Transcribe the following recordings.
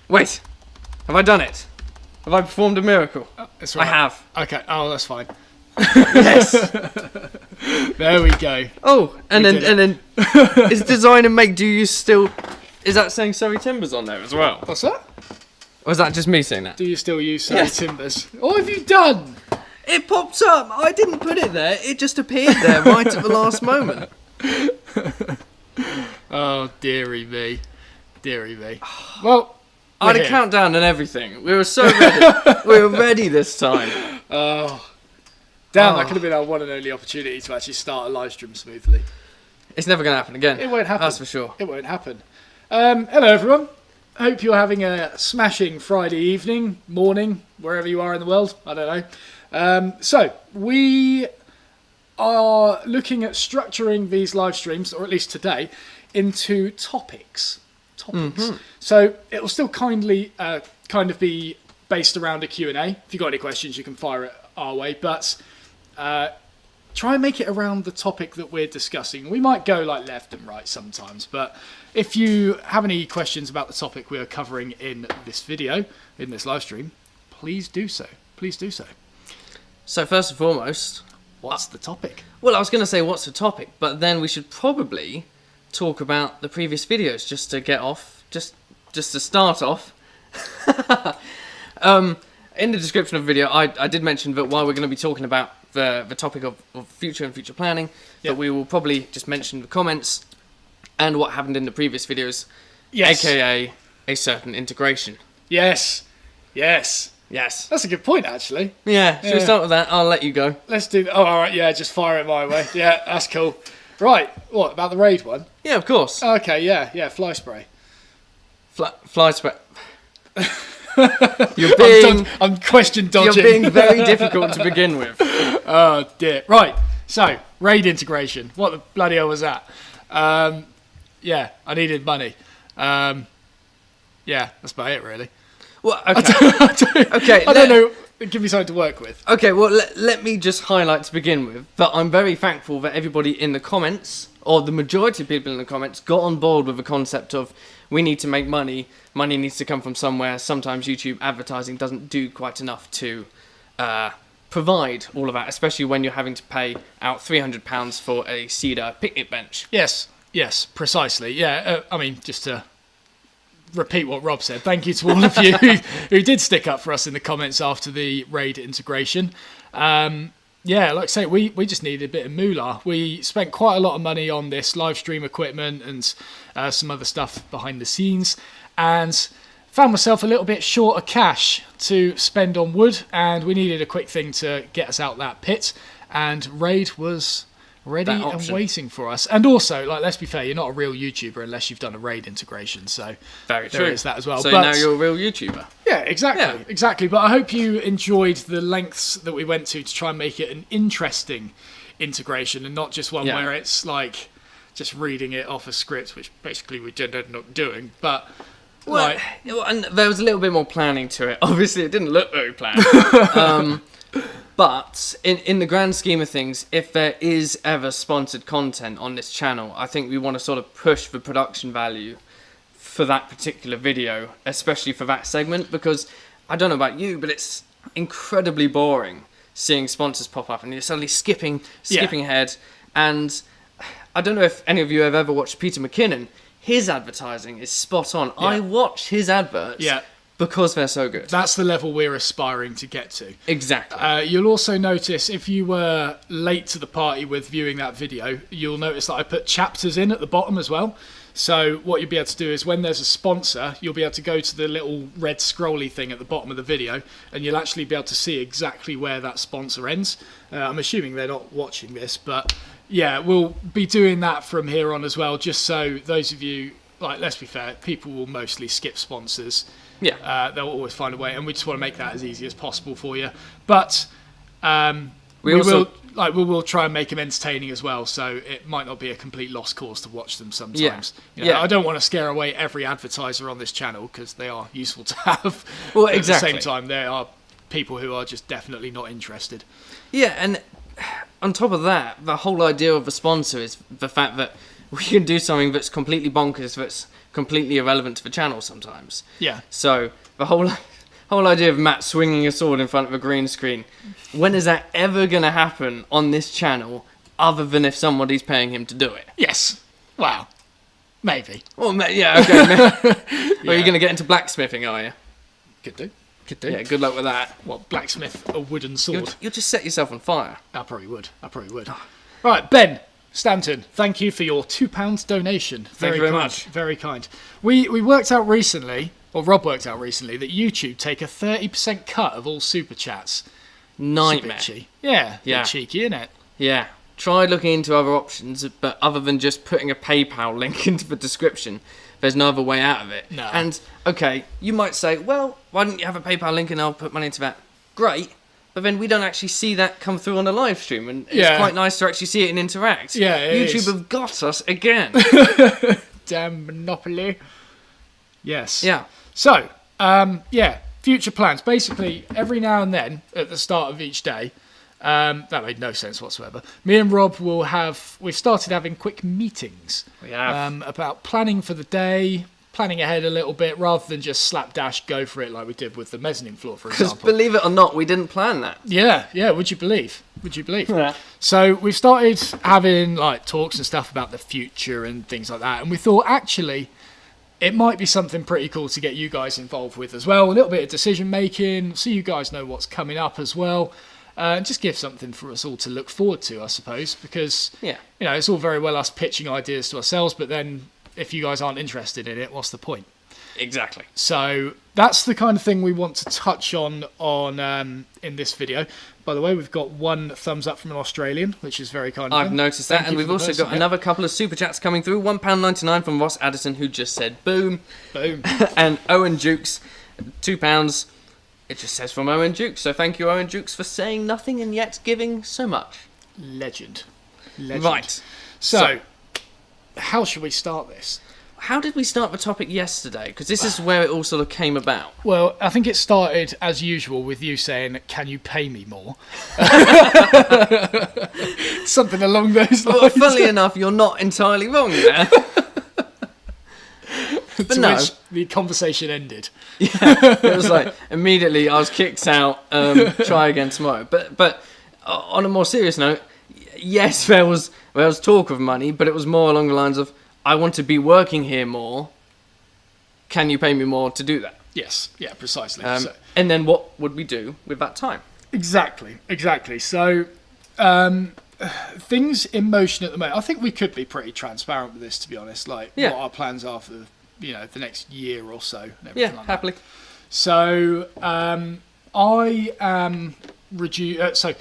Wait, have I done it? Have I performed a miracle? That's right. I have. Okay. Oh, that's fine. Yes. There we go. Oh, and then is design and make? Do you still? Is that saying Surrey Timbers on there as well? What's that? Or is that just me saying that? Do you still use Surrey Yes. Timbers? What have you done? It pops up. I didn't put it there. It just appeared there right at the last moment. Oh, dearie me. Dearie me. Well, I had a countdown and everything. We were so ready. We were ready this time. Oh, damn! That could have been our one and only opportunity to actually start a live stream smoothly. It's never going to happen again. It won't happen. That's for sure. It won't happen. Hello, everyone. Hope you're having a smashing Friday evening, morning, wherever you are in the world. I don't know. So we are looking at structuring these live streams, or at least today, into topics. Mm-hmm. So it will still kind of be based around a Q&A. If you've got any questions, you can fire it our way. But try and make it around the topic that we're discussing. We might go like left and right sometimes, but if you have any questions about the topic we are covering in this video, in this live stream, please do so. Please do so. So first and foremost, What's the topic? well, I was going to say what's the topic, but then we should probably talk about the previous videos just to get off, just to start off. In the description of the video, I did mention that while we're going to be talking about the topic of future and future planning, that we will probably just mention the comments and what happened in the previous videos, Yes. aka a certain integration. Yes. Yes. Yes. That's a good point, actually. Yeah, should we start with that? I'll let you go. Let's do... Oh, all right. Yeah, just fire it my way. Yeah, that's cool. Right. What, about the raid one? Yeah, of course. Okay, yeah. Yeah, fly spray. Fly spray. You're being... I'm question dodging. You're being very difficult to begin with. Oh, dear. Right. So, raid integration. What the bloody hell was that? Yeah, I needed money. Yeah, that's about it, really. Well, okay. Okay. I don't know. Give me something to work with. Okay, well, let me just highlight to begin with that I'm very thankful that everybody in the comments, or the majority of people in the comments, got on board with the concept of we need to make money. Money needs to come from somewhere. Sometimes YouTube advertising doesn't do quite enough to provide all of that, especially when you're having to pay out £300 for a cedar picnic bench. Yes, precisely. Yeah, I mean, just to repeat what Rob said, thank you to all of you who did stick up for us in the comments after the raid integration. Yeah, like I say, we just needed a bit of moolah. We spent quite a lot of money on this live stream equipment and some other stuff behind the scenes, and found myself a little bit short of cash to spend on wood, and we needed a quick thing to get us out that pit, and raid was ready and waiting for us. And also, like, let's be fair, you're not a real YouTuber unless you've done a raid integration, so Very there true. is that as well. So but now you're a real YouTuber. yeah, exactly. But I hope you enjoyed the lengths that we went to try and make it an interesting integration and not just one where it's like just reading it off a script, which basically we did end up doing. But Well, and there was a little bit more planning to it. Obviously, it didn't look very planned. But in the grand scheme of things, if there is ever sponsored content on this channel, I think we want to sort of push the production value for that particular video, especially for that segment, because I don't know about you, but it's incredibly boring seeing sponsors pop up and you're suddenly skipping ahead. And I don't know if any of you have ever watched Peter McKinnon. His advertising is spot on. Yeah. I watch his adverts because they're so good. that's the level we're aspiring to get to. Exactly. You'll also notice, if you were late to the party with viewing that video, you'll notice that I put chapters in at the bottom as well. So what you'll be able to do is when there's a sponsor, you'll be able to go to the little red scrolly thing at the bottom of the video, and you'll actually be able to see exactly where that sponsor ends. I'm assuming they're not watching this, but yeah, we'll be doing that from here on as well, just so those of you, like, let's be fair, people will mostly skip sponsors. Yeah. They'll always find a way, and we just want to make that as easy as possible for you. But we will try and make them entertaining as well, so it might not be a complete lost cause to watch them sometimes. I don't want to scare away every advertiser on this channel, because they are useful to have. Well, At exactly. the same time, there are people who are just definitely not interested. Yeah, and on top of that, the whole idea of a sponsor is the fact that we can do something that's completely bonkers, that's completely irrelevant to the channel sometimes. Yeah. So the whole idea of Matt swinging a sword in front of a green screen, when is that ever going to happen on this channel other than if somebody's paying him to do it? Yes. Wow. Maybe. Well, yeah, okay. Well, you're going to get into blacksmithing, are you? Could do. Could do. Yeah, good luck with that. What, blacksmith a wooden sword? You'll just set yourself on fire. I probably would. Right, Ben Stanton, thank you for your £2 donation. Thank you very much. Very kind. We worked out recently, or Rob worked out recently, that YouTube take a 30% cut of all super chats. Nightmare. It's a bit yeah. Bit cheeky, isn't it? Yeah. Try looking into other options, but other than just putting a PayPal link into the description, there's no other way out of it. No. And, okay, you might say, well, why don't you have a PayPal link and I'll put money into that? Great. But then we don't actually see that come through on a live stream, and it's quite nice to actually see it and interact. Yeah, YouTube have got us again. Damn monopoly. Yes. Yeah. So, future plans. Basically, every now and then, at the start of each day, that made no sense whatsoever. Me and Rob we've started having quick meetings. We have. About planning for the day, planning ahead a little bit, rather than just slapdash go for it like we did with the mezzanine floor, for Because example. believe it or not, we didn't plan that. Yeah, would you believe? Yeah. So we've started having like talks and stuff about the future and things like that, and we thought actually it might be something pretty cool to get you guys involved with as well. A little bit of decision making, so you guys know what's coming up as well. And just give something for us all to look forward to, I suppose, because it's all very well us pitching ideas to ourselves, but then if you guys aren't interested in it, what's the point? Exactly. So that's the kind of thing we want to touch on in this video. By the way, we've got one thumbs up from an Australian, which is very kind of I've noticed that, and we've also got another couple of super chats coming through. £1.99 from Ross Addison, who just said boom. Boom. And Owen Jukes, £2. It just says from Owen Jukes. So thank you, Owen Jukes, for saying nothing and yet giving so much. Legend. Right. So how should we start this? How did we start the topic yesterday? Because this is where it all sort of came about. Well, I think it started, as usual, with you saying, can you pay me more? Something along those lines. Well, funnily enough, you're not entirely wrong there. But to no. which the conversation ended. Yeah, it was like, immediately I was kicked out, try again tomorrow. But on a more serious note, yes, there was talk of money, but it was more along the lines of, I want to be working here more. Can you pay me more to do that? Yes, yeah, precisely. And then what would we do with that time? Exactly. So, things in motion at the moment. I think we could be pretty transparent with this, to be honest. Like, what our plans are for the next year or so. And everything like happily. That. So, I am so,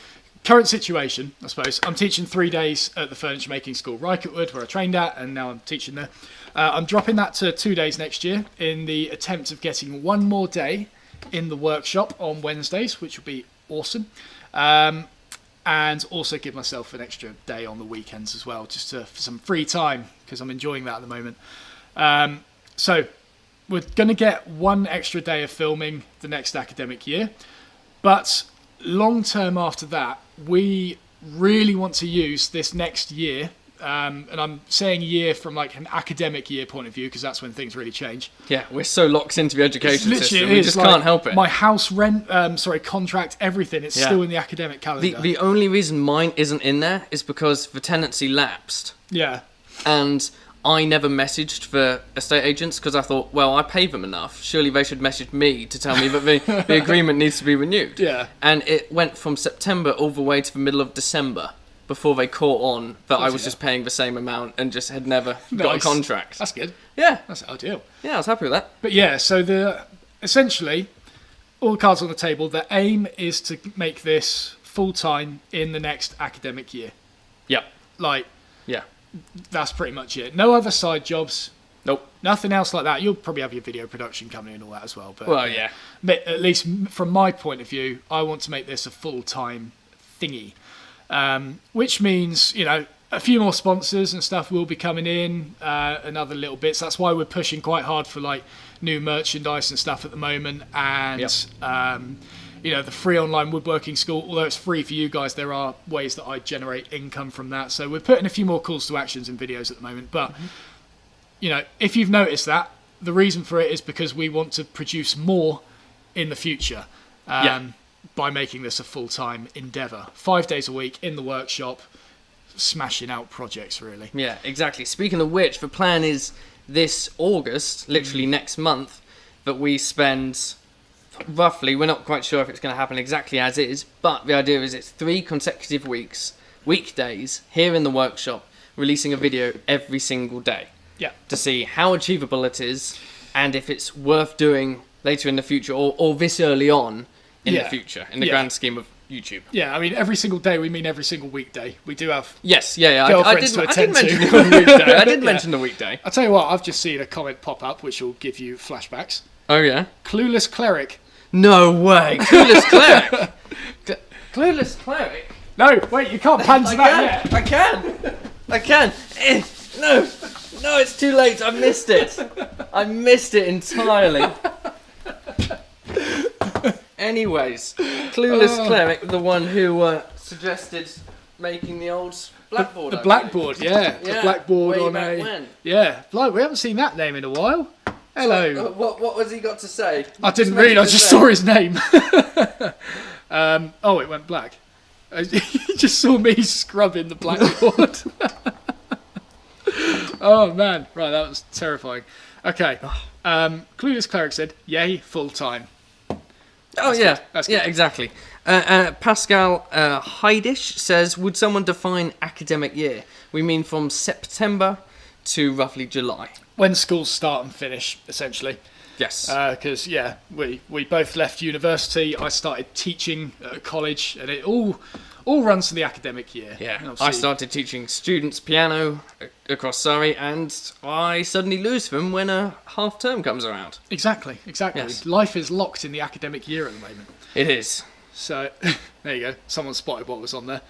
current situation, I suppose. I'm teaching 3 days at the furniture making school, Rycottwood, where I trained at, and now I'm teaching there. I'm dropping that to 2 days next year in the attempt of getting one more day in the workshop on Wednesdays, which would be awesome. And also give myself an extra day on the weekends as well, just for some free time, because I'm enjoying that at the moment. So we're going to get one extra day of filming the next academic year. But long term after that, we really want to use this next year. And I'm saying year from like an academic year point of view, because that's when things really change. Yeah, we're so locked into the education system, we just like, can't help it. My house rent, contract, everything, it's still in the academic calendar. The only reason mine isn't in there is because the tenancy lapsed. Yeah. And I never messaged the estate agents because I thought, well, I pay them enough. Surely they should message me to tell me that the agreement needs to be renewed. Yeah. And it went from September all the way to the middle of December before they caught on that I was just paying the same amount and just had never got a contract. That's good. Yeah. That's ideal. Yeah, I was happy with that. But yeah, so essentially, all the cards on the table, the aim is to make this full-time in the next academic year. Yep. Yeah. That's pretty much it. No other side jobs. Nope. Nothing else like that. You'll probably have your video production company and all that as well. But well, yeah. At least from my point of view, I want to make this a full-time thingy. Which means, a few more sponsors and stuff will be coming in, and other little bits. That's why we're pushing quite hard for like new merchandise and stuff at the moment. And the free online woodworking school, although it's free for you guys, there are ways that I generate income from that. So we're putting a few more calls to actions in videos at the moment. But, if you've noticed that, the reason for it is because we want to produce more in the future by making this a full-time endeavour. 5 days a week in the workshop, smashing out projects, really. Yeah, exactly. Speaking of which, the plan is this August, literally next month, that we spend roughly, we're not quite sure if it's going to happen exactly as is, but the idea is it's 3 consecutive weekdays here in the workshop, releasing a video every single day. Yeah. To see how achievable it is and if it's worth doing later in the future or this early on in the future, in the grand scheme of YouTube. Yeah, I mean, every single day, we mean every single weekday. We do have girlfriends to attend I did to. mention the weekday. I did mention the weekday. I'll tell you what, I've just seen a comment pop up which will give you flashbacks. Oh, yeah? Clueless Cleric. No way. Clueless Cleric. Clueless Cleric? No, wait, you can't pan to that yet. I can. No, it's too late. I missed it. I missed it entirely. Anyways, Clueless Cleric, the one who suggested making the old blackboard. The blackboard, yeah. The blackboard way on back a... when. Yeah, like, we haven't seen that name in a while. Hello. So, what was he got to say? I didn't read, I just saw his name. It went black. You just saw me scrubbing the blackboard. Oh, man. Right, that was terrifying. Okay. Clueless Cleric said, yay, full-time. Oh, That's yeah. good. That's Yeah, good. exactly. Pascal Heidish says, would someone define academic year? We mean from September to roughly July. When schools start and finish, essentially. Yes. Because, we both left university. I started teaching at college, and it all runs to the academic year. Yeah, I started teaching students piano across Surrey, and I suddenly lose them when a half term comes around. Exactly. Yes. Life is locked in the academic year at the moment. It is. So, there you go. Someone spotted what was on there.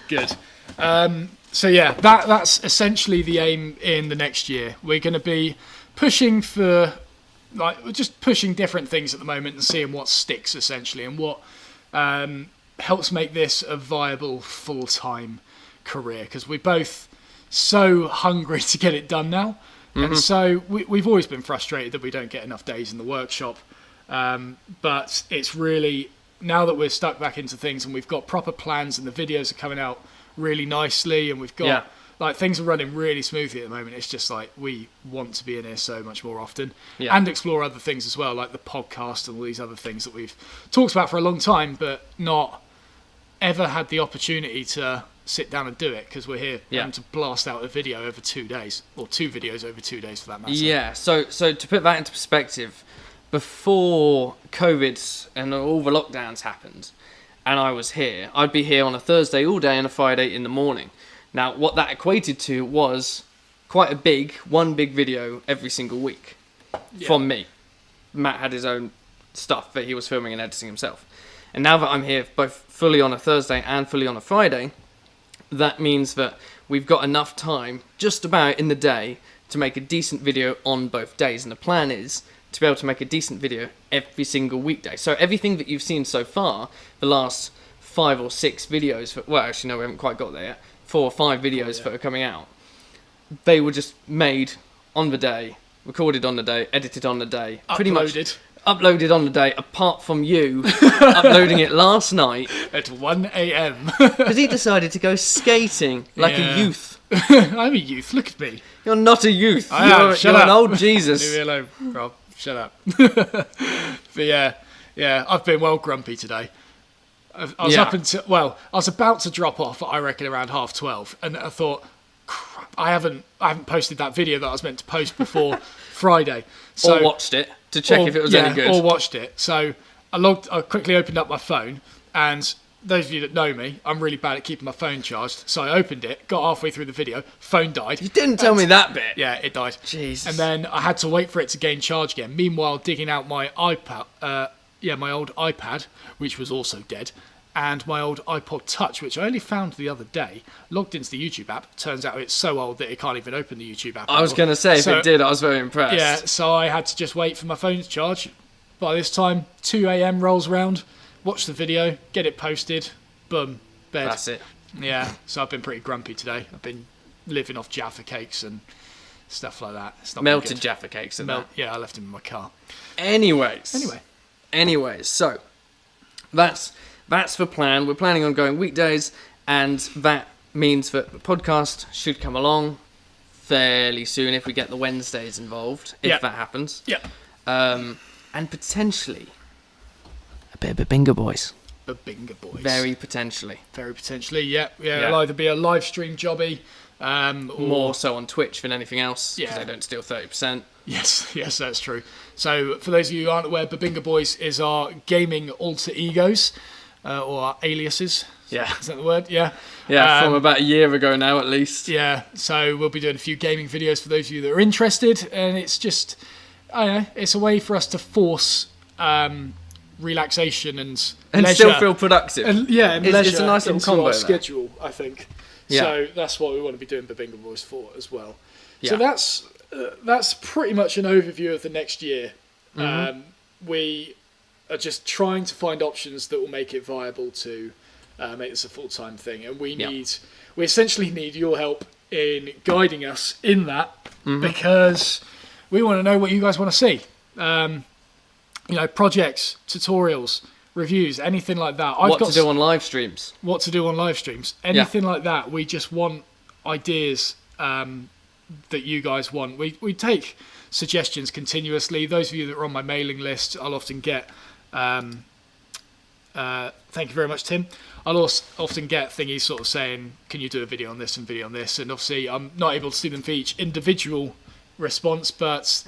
Good. That's essentially the aim in the next year. We're going to be pushing for, we're just pushing different things at the moment and seeing what sticks, essentially, and what helps make this a viable full-time career, because we're both so hungry to get it done now. And so we've always been frustrated that we don't get enough days in the workshop. But it's really, now that we're stuck back into things and we've got proper plans and the videos are coming out really nicely and we've got, things are running really smoothly at the moment. It's just we want to be in here so much more often and explore other things as well, like the podcast and all these other things that we've talked about for a long time, but not ever had the opportunity to sit down and do it, because we're here to blast out a video over 2 days, or 2 videos over 2 days for that matter. Yeah, so to put that into perspective, before COVID and all the lockdowns happened, and I was here, I'd be here on a Thursday all day and a Friday in the morning. Now, what that equated to was quite one big video every single week from me. Matt had his own stuff that he was filming and editing himself. And now that I'm here both fully on a Thursday and fully on a Friday, that means that we've got enough time just about in the day to make a decent video on both days. And the plan is to be able to make a decent video every single weekday. So everything that you've seen so far, the last 5 or 6 videos, we haven't quite got there yet, 4 or 5 videos that are coming out, they were just made on the day, recorded on the day, edited on the day, pretty much uploaded on the day, apart from you uploading it last night at 1 a.m. because he decided to go skating like a youth. I'm a youth, look at me. You're not a youth. You're an old Jesus. Leave me alone, Rob. Shut up. But I've been well grumpy today. I was about to drop off, I reckon, around 12:30, and I thought, crap, I haven't posted that video that I was meant to post before Friday. So, or watched it to check if it was any good. Or watched it. So I quickly opened up my phone, and those of you that know me, I'm really bad at keeping my phone charged. So I opened it, got halfway through the video, phone died. You didn't tell me that bit. Yeah, it died. Jesus. And then I had to wait for it to gain charge again. Meanwhile, digging out my iPad, my old iPad, which was also dead, and my old iPod Touch, which I only found the other day, logged into the YouTube app. Turns out it's so old that it can't even open the YouTube app. I was going to say, if it did, I was very impressed. Yeah, so I had to just wait for my phone to charge. by this time 2 a.m. rolls around, watch the video, get it posted, boom, bed. That's it. Yeah, so I've been pretty grumpy today. I've been living off Jaffa cakes and stuff like that. It's not Melted been good. Jaffa cakes and that. Yeah, I left them in my car. Anyways, so that's the plan. We're planning on going weekdays, and that means that the podcast should come along fairly soon if we get the Wednesdays involved, if that happens. Yeah. And potentially a bit of Babinga Boys. Babinga Boys. Very potentially. Very potentially, yeah. It'll either be a live stream jobby, or more so on Twitch than anything else, because Yeah. they don't steal 30%. Yes, that's true. So, for those of you who aren't aware, Babinga Boys is our gaming alter egos, or our aliases. Yeah. Is that the word? Yeah. Yeah, from about a year ago now, at least. Yeah, so we'll be doing a few gaming videos for those of you that are interested, and it's just, I don't know, it's a way for us to force relaxation and leisure. Still feel productive. And it's a nice little into combo our there. schedule, I think. Yeah. So that's what we want to be doing Babinga Boys for as well. Yeah. So that's pretty much an overview of the next year. Mm-hmm. We are just trying to find options that will make it viable to make this a full-time thing, and we essentially need your help in guiding us in that, because we want to know what you guys want to see. Projects, tutorials, reviews, anything like that. What to do on live streams. What to do on live streams. Anything like that. We just want ideas that you guys want. We take suggestions continuously. Those of you that are on my mailing list, I'll often get... thank you very much, Tim. I'll also often get thingies sort of saying, can you do a video on this and video on this? And obviously I'm not able to see them for each individual response, but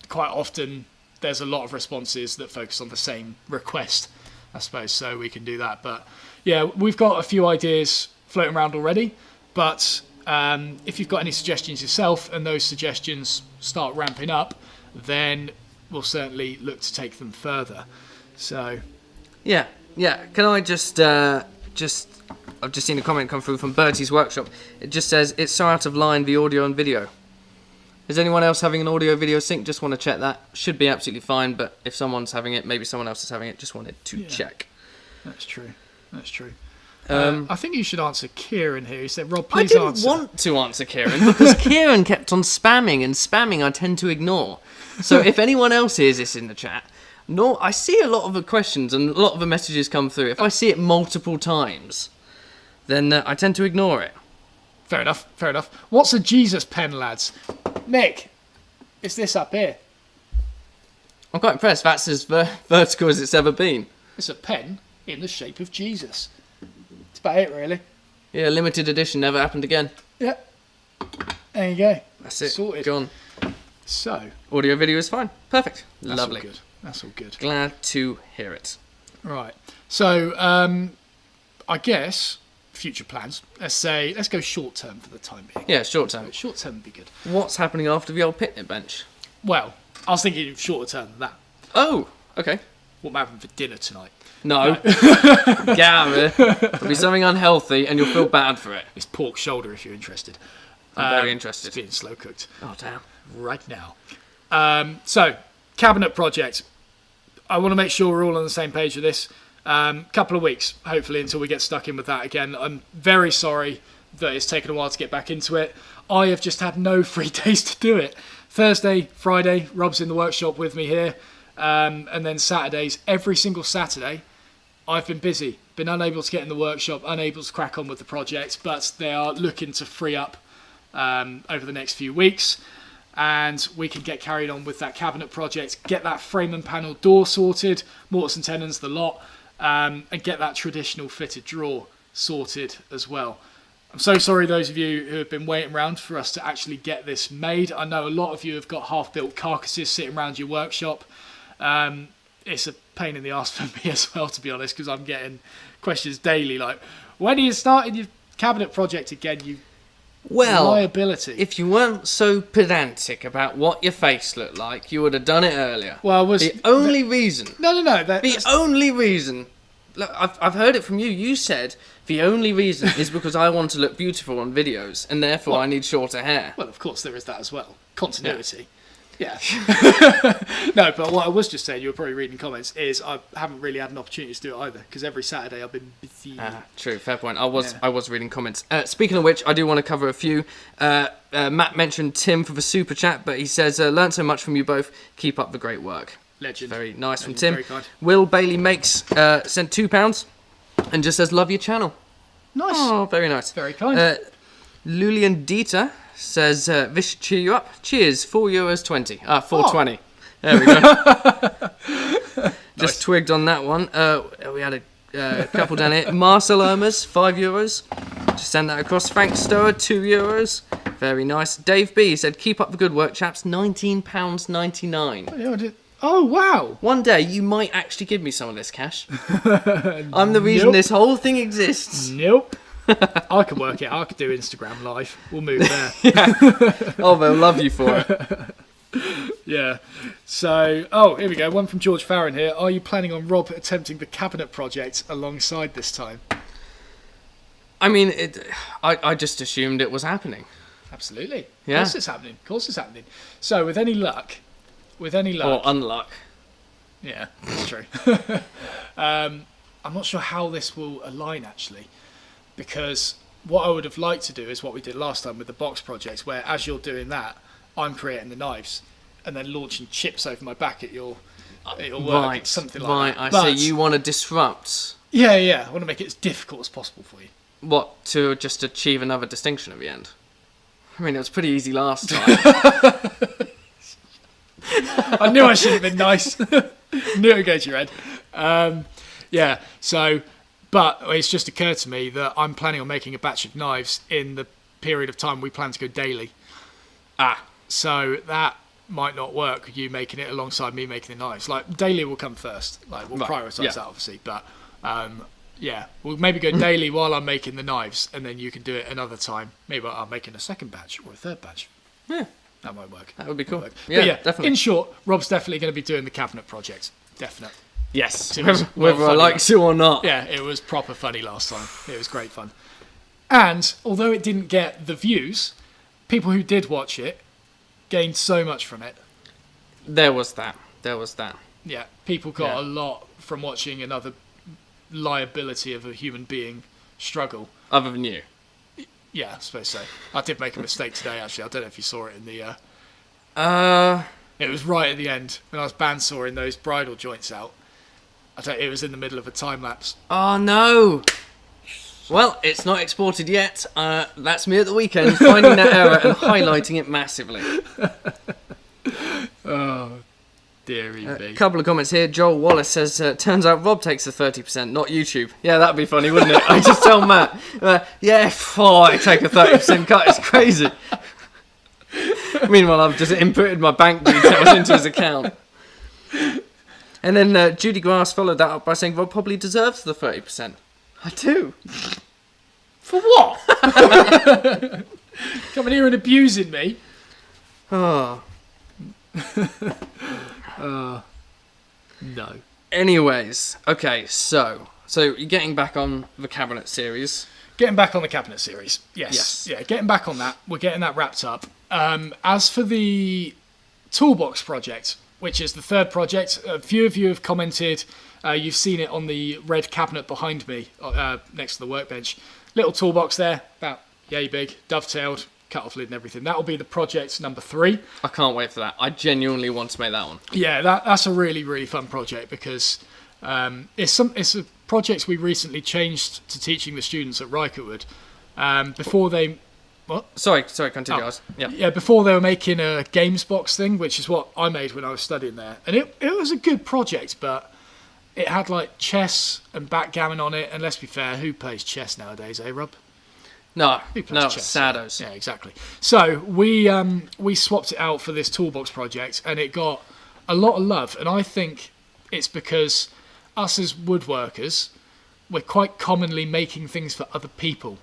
quite often there's a lot of responses that focus on the same request, I suppose, so we can do that. But yeah, we've got a few ideas floating around already, but if you've got any suggestions yourself and those suggestions start ramping up, then we'll certainly look to take them further. So Yeah. Can I I've just seen a comment come through from Bertie's Workshop. It just says, it's so out of line, the audio and video. Is anyone else having an audio video sync? Just want to check that. Should be absolutely fine, but if someone's having it, maybe someone else is having it. Just wanted to check. That's true. I think you should answer Kieran here. He said, Rob, please answer. I answer. didn't want to answer Kieran, because Kieran kept on spamming, and spamming I tend to ignore. So if anyone else hears this in the chat, I see a lot of the questions and a lot of the messages come through. If I see it multiple times, then I tend to ignore it. Fair enough. What's a Jesus pen, lads? Nick, it's this up here. I'm quite impressed. That's as vertical as it's ever been. It's a pen in the shape of Jesus. That's about it, really. Yeah, limited edition, never happened again. Yeah. There you go. That's it. Sorted. Gone. So. Audio video is fine. Perfect. That's Lovely. That's all good. Glad to hear it. Right. So, I guess, future plans. Let's go short term for the time being. Yeah, short term. Short term would be good. What's happening after the old picnic bench? Well, I was thinking shorter term than that. Oh, okay. What am I having for dinner tonight? No. Get out of here. It'll be something unhealthy and you'll feel bad for it. It's pork shoulder if you're interested. I'm very interested. It's being slow cooked. Oh, damn. Right now. So, cabinet project. I want to make sure we're all on the same page with this. Couple of weeks, hopefully, until we get stuck in with that again. I'm very sorry that it's taken a while to get back into it. I have just had no free days to do it. Thursday, Friday, Rob's in the workshop with me here. And then Saturdays, every single Saturday, I've been busy. Been unable to get in the workshop, unable to crack on with the project, but they are looking to free up over the next few weeks. And we can get carried on with that cabinet project, get that frame and panel door sorted, mortise and tenons, the lot, and get that traditional fitted drawer sorted as well. I'm so sorry those of you who have been waiting around for us to actually get this made. I know a lot of you have got half-built carcasses sitting around your workshop. It's a pain in the arse for me as well, to be honest, because I'm getting questions daily like, when are you starting your cabinet project again, you liability? If you weren't so pedantic about what your face looked like, you would have done it earlier. Well, the only reason... No. The only reason... Look, I've heard it from you. You said the only reason is because I want to look beautiful on videos, and therefore I need shorter hair. Well, of course, there is that as well. Continuity. Yeah. No, but what I was just saying, you were probably reading comments, is I haven't really had an opportunity to do it either, because every Saturday I've been busy. True, fair point. I was reading comments. Speaking of which, I do want to cover a few. Matt mentioned Tim for the super chat, but he says, learned so much from you both. Keep up the great work. Legend. Very nice Legend, from Tim. very kind. Will Bailey makes sent £2 and just says, love your channel. Nice. Oh, very nice. Very kind. Lulian Dieter says, this should cheer you up. Cheers, €4.20. 4.20. There we go. Just twigged on that one. We had a couple down here. Marcel Ermers, €5. Just send that across. Frank Stower, €2. Very nice. Dave B said, keep up the good work, chaps. £19.99. Oh, wow. One day you might actually give me some of this cash. I'm the reason this whole thing exists. Nope. I can work it. I could do Instagram Live. We'll move there. Oh, they'll love you for it. Yeah. So, here we go. One from George Farron here. Are you planning on Rob attempting the cabinet project alongside this time? I mean, I just assumed it was happening. Absolutely. Yeah. Of course it's happening. Of course it's happening. So, with any luck... Or unluck. Yeah, that's true. I'm not sure how this will align, actually, because what I would have liked to do is what we did last time with the box projects, where as you're doing that, I'm creating the knives and then launching chips over my back at your work, Right, something like right. that. I see. You want to disrupt. Yeah. I want to make it as difficult as possible for you. What, to just achieve another distinction at the end? I mean, it was pretty easy last time. I knew I should have been nice. Knew it would go to your head. Yeah, so, but it's just occurred to me that I'm planning on making a batch of knives in the period of time we plan to go daily. So that might not work, you making it alongside me making the knives. Like, daily will come first. Like, we'll prioritise that, obviously. But, yeah, we'll maybe go daily while I'm making the knives, and then you can do it another time. Maybe I'm making a second batch or a third batch. Yeah. That might work. That would be cool. Yeah, definitely. In short, Rob's definitely going to be doing the cabinet project. Definite. Yes. Whether I like to or not. Yeah, it was proper funny last time. It was great fun. And although it didn't get the views, people who did watch it gained so much from it. There was that. Yeah, people got a lot from watching another liability of a human being struggle. Other than you. Yeah, I suppose so. I did make a mistake today, actually. I don't know if you saw it in the... It was right at the end, when I was bandsawing those bridle joints out. It was in the middle of a time-lapse. Oh, no. Well, it's not exported yet. That's me at the weekend, finding that error and highlighting it massively. Oh, dearie me. A couple of comments here. Joel Wallace says, turns out Rob takes the 30%, not YouTube. Yeah, that'd be funny, wouldn't it? I just tell Matt, I take a 30% cut. It's crazy. Meanwhile, I've just inputted my bank details into his account. And then Judy Grass followed that up by saying Rob probably deserves the 30%. I do. For what? Coming here and abusing me. Oh. No. Anyways, okay, so you're getting back on the cabinet series. Getting back on the cabinet series. Yes. Yeah, getting back on that. We're getting that wrapped up. As for the toolbox project, which is the third project, a few of you have commented. You've seen it on the red cabinet behind me, next to the workbench. Little toolbox there, about yay big, dovetailed, cut off lid and everything. That'll be the project number 3. I can't wait for that. I genuinely want to make that one. Yeah, that's a really, really fun project because it's a project we recently changed to teaching the students at Rykerwood. Before they... What? Sorry, continue, guys. Yeah, before they were making a games box thing, which is what I made when I was studying there. And it was a good project, but it had like chess and backgammon on it. And let's be fair, who plays chess nowadays, eh, Rob? No, chess? Saddos. Yeah, exactly. So we swapped it out for this toolbox project, and it got a lot of love. And I think it's because us as woodworkers, we're quite commonly making things for other people.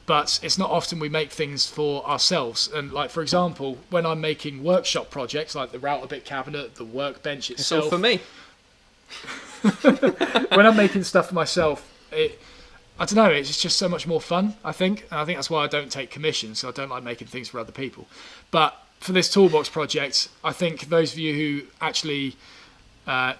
But it's not often we make things for ourselves. And like, for example, when I'm making workshop projects, like the router bit cabinet, the workbench itself. It's all for me. When I'm making stuff for myself, I don't know, it's just so much more fun, I think. And I think that's why I don't take commissions. So I don't like making things for other people. But for this toolbox project, I think those of you who actually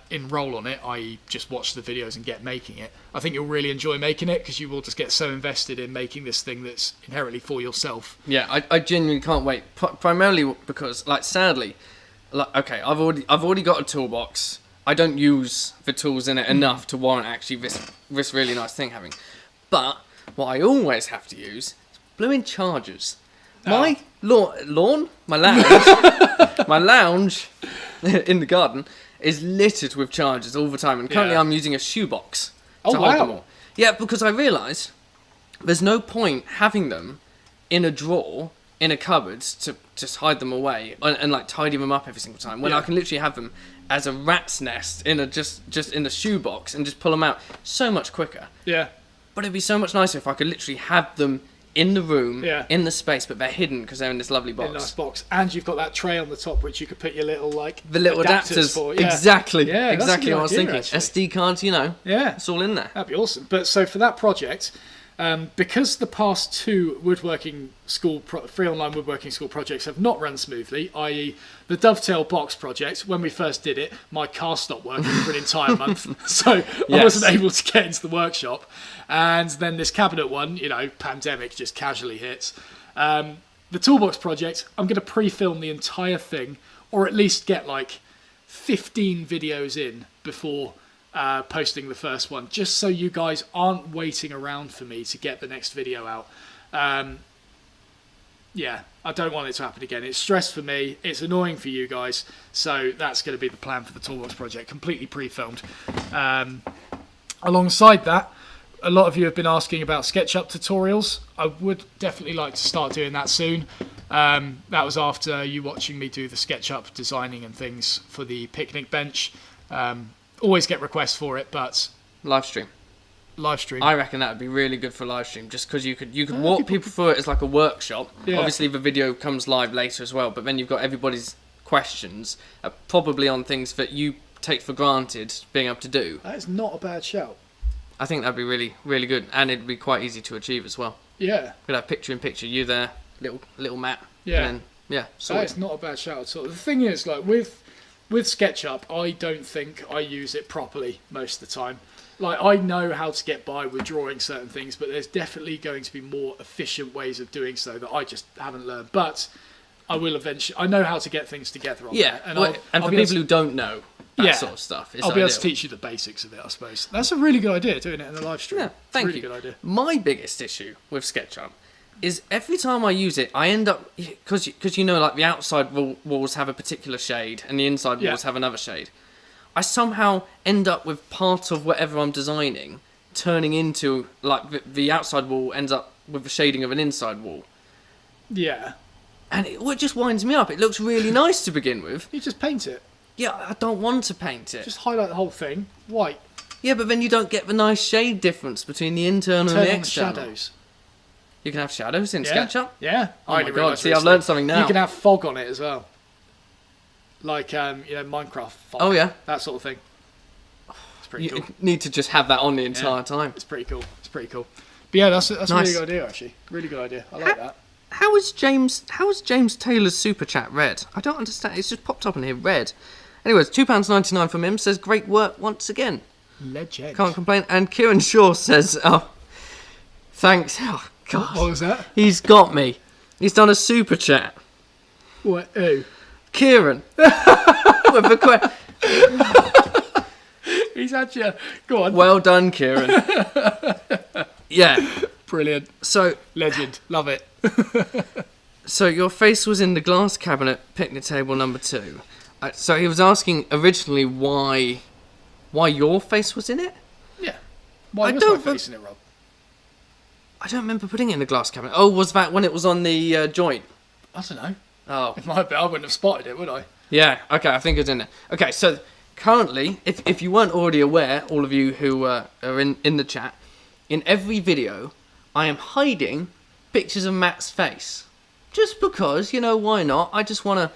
enroll on it, i.e. just watch the videos and get making it, I think you'll really enjoy making it because you will just get so invested in making this thing that's inherently for yourself. Yeah, I genuinely can't wait. Primarily because, like, sadly, like, okay, I've already got a toolbox. I don't use the tools in it enough to warrant actually this really nice thing having. But what I always have to use is blooming chargers. My lawn, my lounge in the garden is littered with chargers all the time, and currently I'm using a shoebox to hold them all. Yeah, because I realised there's no point having them in a drawer in a cupboard to just hide them away and like tidy them up every single time when I can literally have them as a rat's nest in a just in the shoebox and just pull them out so much quicker. Yeah. But it'd be so much nicer if I could literally have them in the room, in the space, but they're hidden because they're in this lovely box. In a nice box, and you've got that tray on the top which you could put your little the little adapters for. Exactly, yeah, exactly what I was thinking. Actually. SD cards, it's all in there. That'd be awesome. But so for that project, because the past two free online woodworking school projects have not run smoothly, i.e. the Dovetail box project, when we first did it, my car stopped working for an entire month, so I wasn't able to get into the workshop. And then this cabinet one, pandemic just casually hits. The toolbox project, I'm going to pre-film the entire thing, or at least get like 15 videos in before posting the first one, just so you guys aren't waiting around for me to get the next video out. I don't want it to happen again. It's stress for me, it's annoying for you guys, so that's going to be the plan for the toolbox project, completely pre-filmed. Alongside that, a lot of you have been asking about SketchUp tutorials. I would definitely like to start doing that soon. That was after you watching me do the SketchUp designing and things for the picnic bench. Always get requests for it, but live stream. I reckon that would be really good for live stream, just because you could walk people through it as like a workshop. Yeah. Obviously, the video comes live later as well, but then you've got everybody's questions, probably on things that you take for granted being able to do. That is not a bad shout. I think that'd be really, really good, and it'd be quite easy to achieve as well. Yeah. Could have picture in picture, you there, little Matt. Yeah. And then, that is not a bad shout at all. The thing is, like with SketchUp, I don't think I use it properly most of the time. Like, I know how to get by with drawing certain things, but there's definitely going to be more efficient ways of doing so that I just haven't learned. But I will eventually. I know how to get things together on there. And for people who don't know that sort of stuff, I'll be able to teach you the basics of it, I suppose. That's a really good idea, doing it in the live stream. Yeah, thank you. Really good idea. My biggest issue with SketchUp is every time I use it, I end up, because like the outside walls have a particular shade and the inside walls have another shade. I somehow end up with part of whatever I'm designing turning into, like, the outside wall ends up with the shading of an inside wall. Yeah. And it just winds me up. It looks really nice to begin with. You just paint it. Yeah, I don't want to paint it. Just highlight the whole thing, white. Yeah, but then you don't get the nice shade difference between the internal and the external. Shadows. You can have shadows in SketchUp? Yeah. Oh my god, see, I've learned something now. You can have fog on it as well. Like, Minecraft fog. Oh, yeah. That sort of thing. It's pretty cool. You need to just have that on the entire time. It's pretty cool. But yeah, that's nice. A really good idea, actually. Really good idea. I like that. How is James Taylor's super chat red? I don't understand. It's just popped up in here, red. Anyways, £2.99 from him, says, great work once again. Legend. Can't complain. And Kieran Shaw says, oh, thanks. Oh, God. What was that? He's got me. He's done a super chat. What? Who? Kieran. With a He's had you. Go on. Well done, Kieran. Yeah. Brilliant. So, legend. Love it. So your face was in the glass cabinet picnic table number 2. So he was asking originally why your face was in it? Yeah. Why was my face in it, Rob? I don't remember putting it in the glass cabinet. Oh, was that when it was on the joint? I don't know. Oh. It might be. I wouldn't have spotted it, would I? Yeah, okay, I think it's in there. Okay, so currently, if you weren't already aware, all of you who are in the chat, in every video, I am hiding pictures of Matt's face. Just because, why not? I just want to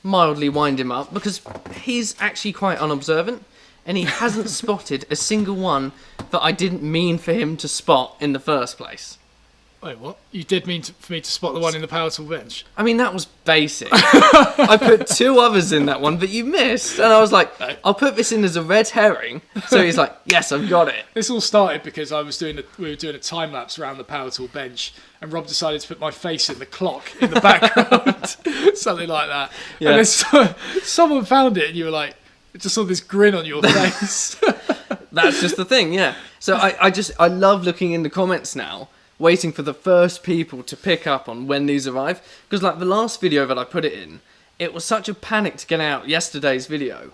mildly wind him up, because he's actually quite unobservant, and he hasn't spotted a single one that I didn't mean for him to spot in the first place. Wait, what? You did mean for me to spot the one in the power tool bench? I mean, that was basic. I put 2 others in that one, but you missed. And I was like, I'll put this in as a red herring. So he's like, yes, I've got it. This all started because we were doing a time lapse around the power tool bench, and Rob decided to put my face in the clock in the background, something like that. Yeah. And then someone found it, and you were like, just saw this grin on your face. That's just the thing, yeah. So I love looking in the comments now, waiting for the first people to pick up on when these arrive. Because like the last video that I put it in, it was such a panic to get out yesterday's video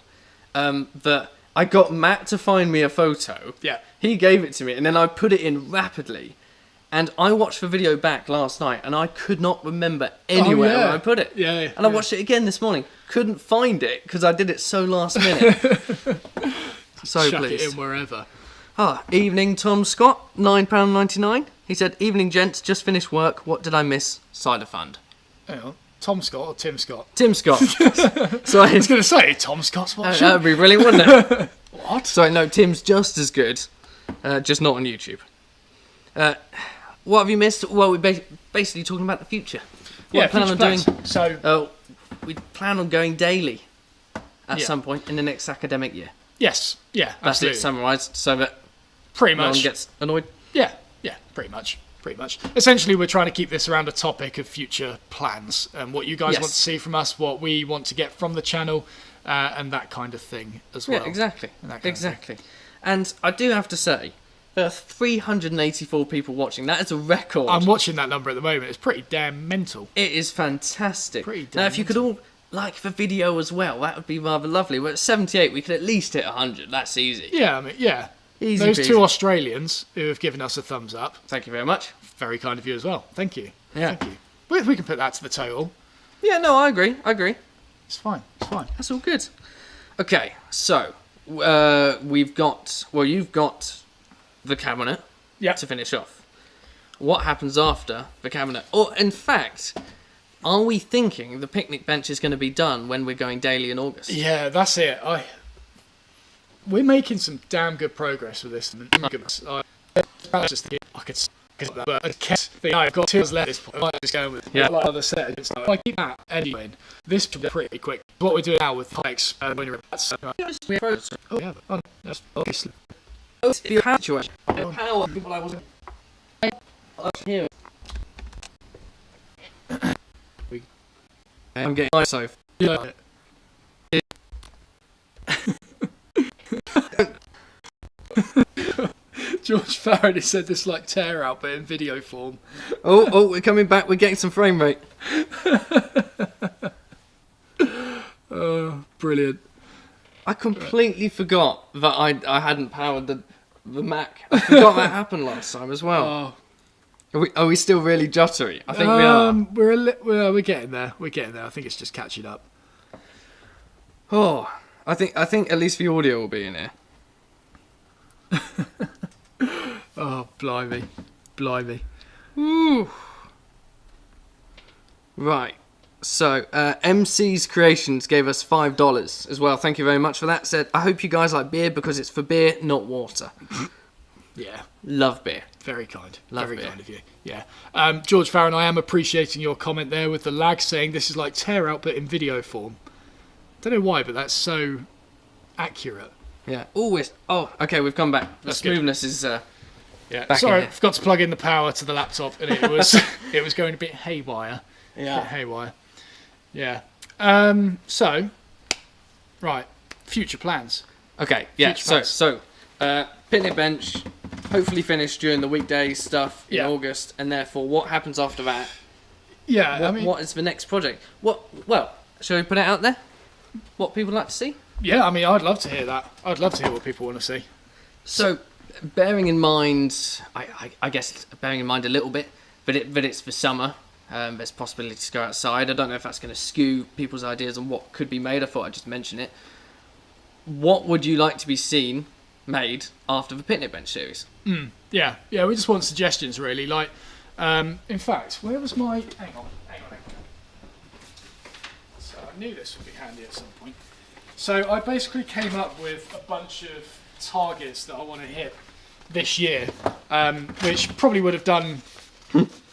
that I got Matt to find me a photo. Yeah. He gave it to me and then I put it in rapidly. And I watched the video back last night and I could not remember anywhere where I put it. Yeah. And I watched it again this morning. Couldn't find it because I did it so last minute. So Chuck pleased. it in wherever. Evening, Tom Scott, £9.99. He said, evening, gents, just finished work. What did I miss? Cider fund. Hang on. Tom Scott or Tim Scott? Tim Scott. So I was going to say, Tom Scott's watching. that would be brilliant, wouldn't it? What? So, no, Tim's just as good, just not on YouTube. What have you missed? Well, we're basically talking about the future. What we plan on doing? So, we plan on going daily at Yeah. some point in the next academic year. yes. Yeah, That's absolutely. it, summarised, so that Pretty no one much. gets annoyed. Yeah, pretty much. Essentially, we're trying to keep this around a topic of future plans and what you guys Yes. want to see from us, what we want to get from the channel, and that kind of thing as well. Yeah, exactly. And that kind of thing. Exactly. And I do have to say, there are 384 people watching. That is a record. I'm watching that number at the moment. It's pretty damn mental. It is fantastic. Pretty Now, if you could all like the video as well, that would be rather lovely. We're at 78. We could at least hit 100. That's easy. Yeah, I mean, yeah. Easy Those peasy. 2 Australians who have given us a thumbs up, Thank you very much. very kind of you as well. Thank you. Yeah. Thank you. We can put that to the total. Yeah, no, I agree. It's fine. That's all good. Okay, so you've got the cabinet Yeah. to finish off. What happens after the cabinet? Or, in fact, are we thinking the picnic bench is going to be done when we're going daily in August? Yeah, that's it. We're making some damn good progress with this. I just think I could. But I guess I've got 2 hours left. This point. I might just go with like other set. If I keep that anyway, this should be pretty quick. What we're doing now with Pikes when you're that's oh yeah, that's obviously. The power situation. The power people I wasn't here. I'm getting myself. Yeah. George Faraday said this like tear out, but in video form. Oh, we're coming back. We're getting some frame rate. Oh, brilliant. I completely forgot that I hadn't powered the Mac. I forgot that happened last time as well. Oh. Are we still really jottery? I think we are. We're getting there. I think it's just catching up. Oh, I think at least the audio will be in here. Oh, blimey. Ooh. Right. So, MC's Creations gave us $5 as well. Thank you very much for that. Said, I hope you guys like beer because it's for beer, not water. Yeah. Love beer. Very kind. Love Very beer. kind of you. Yeah. George Farron, I am appreciating your comment there with the lag, saying this is like tear out, but in video form. Don't know why, but that's so accurate. Yeah. Always. Oh, okay, we've come back. The That's good. smoothness is Yeah. back Sorry, in I here. forgot to plug in the power to the laptop, and it was going a bit haywire. Haywire. Yeah. So, right. Future plans. Okay, yeah. Future plans. So, picnic bench, hopefully finished during the weekday stuff in Yeah. August, and therefore, what happens after that? Yeah. What is the next project? Well, shall we put it out there? What people like to see? Yeah. I mean, I'd love to hear that. I'd love to hear what people want to see. So, bearing in mind, I guess bearing in mind a little bit, but it's for summer. There's possibility to go outside. I don't know if that's going to skew people's ideas on what could be made. I thought I'd just mention it. What would you like to be seen made after the picnic bench series? Yeah. We just want suggestions, really. Like, in fact, where was my? Hang on. So I knew this would be handy at some point. So I basically came up with a bunch of targets that I want to hit this year, which probably would have done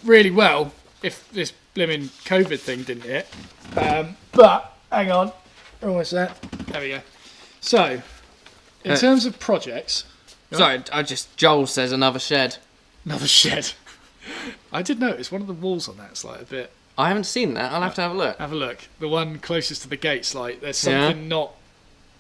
really well if this blimmin' COVID thing didn't hit. But hang on, we're almost there. There we go. So, in terms of projects, Sorry, Joel says another shed. another shed. I did notice one of the walls on that's like a bit. I haven't seen that. I'll have to have a look. Have a look. The one closest to the gates, like there's something not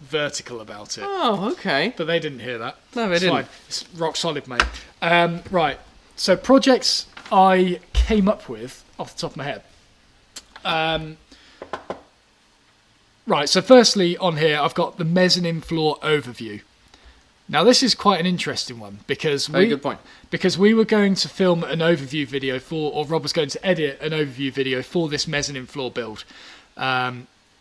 vertical about it. Oh, okay. But they didn't hear that. No, they didn't. Fine. It's rock solid, mate. Right. So projects I came up with off the top of my head. Right. So firstly, on here I've got the mezzanine floor overview. Now this is quite an interesting one because Very good point. Because we were going to film an overview video or Rob was going to edit an overview video for this mezzanine floor build.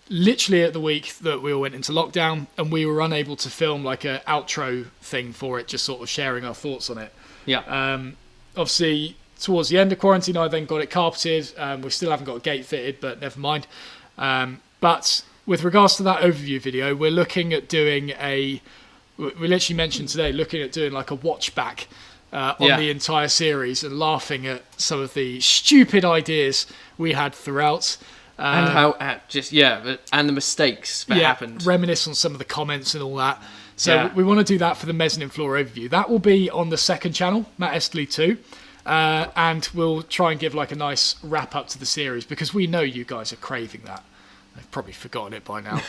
Literally at the week that we all went into lockdown, and we were unable to film like an outro thing for it, just sort of sharing our thoughts on it. Yeah. Obviously, towards the end of quarantine, I then got it carpeted. We still haven't got a gate fitted, but never mind. But with regards to that overview video, we're looking at doing we literally mentioned today, looking at doing like a watch back on the entire series and laughing at some of the stupid ideas we had throughout. And how, and the mistakes that happened. Reminisce on some of the comments and all that. So we want to do that for the mezzanine floor overview. That will be on the second channel, Matt Estlea 2. And we'll try and give like a nice wrap up to the series because we know you guys are craving that. I've probably forgotten it by now.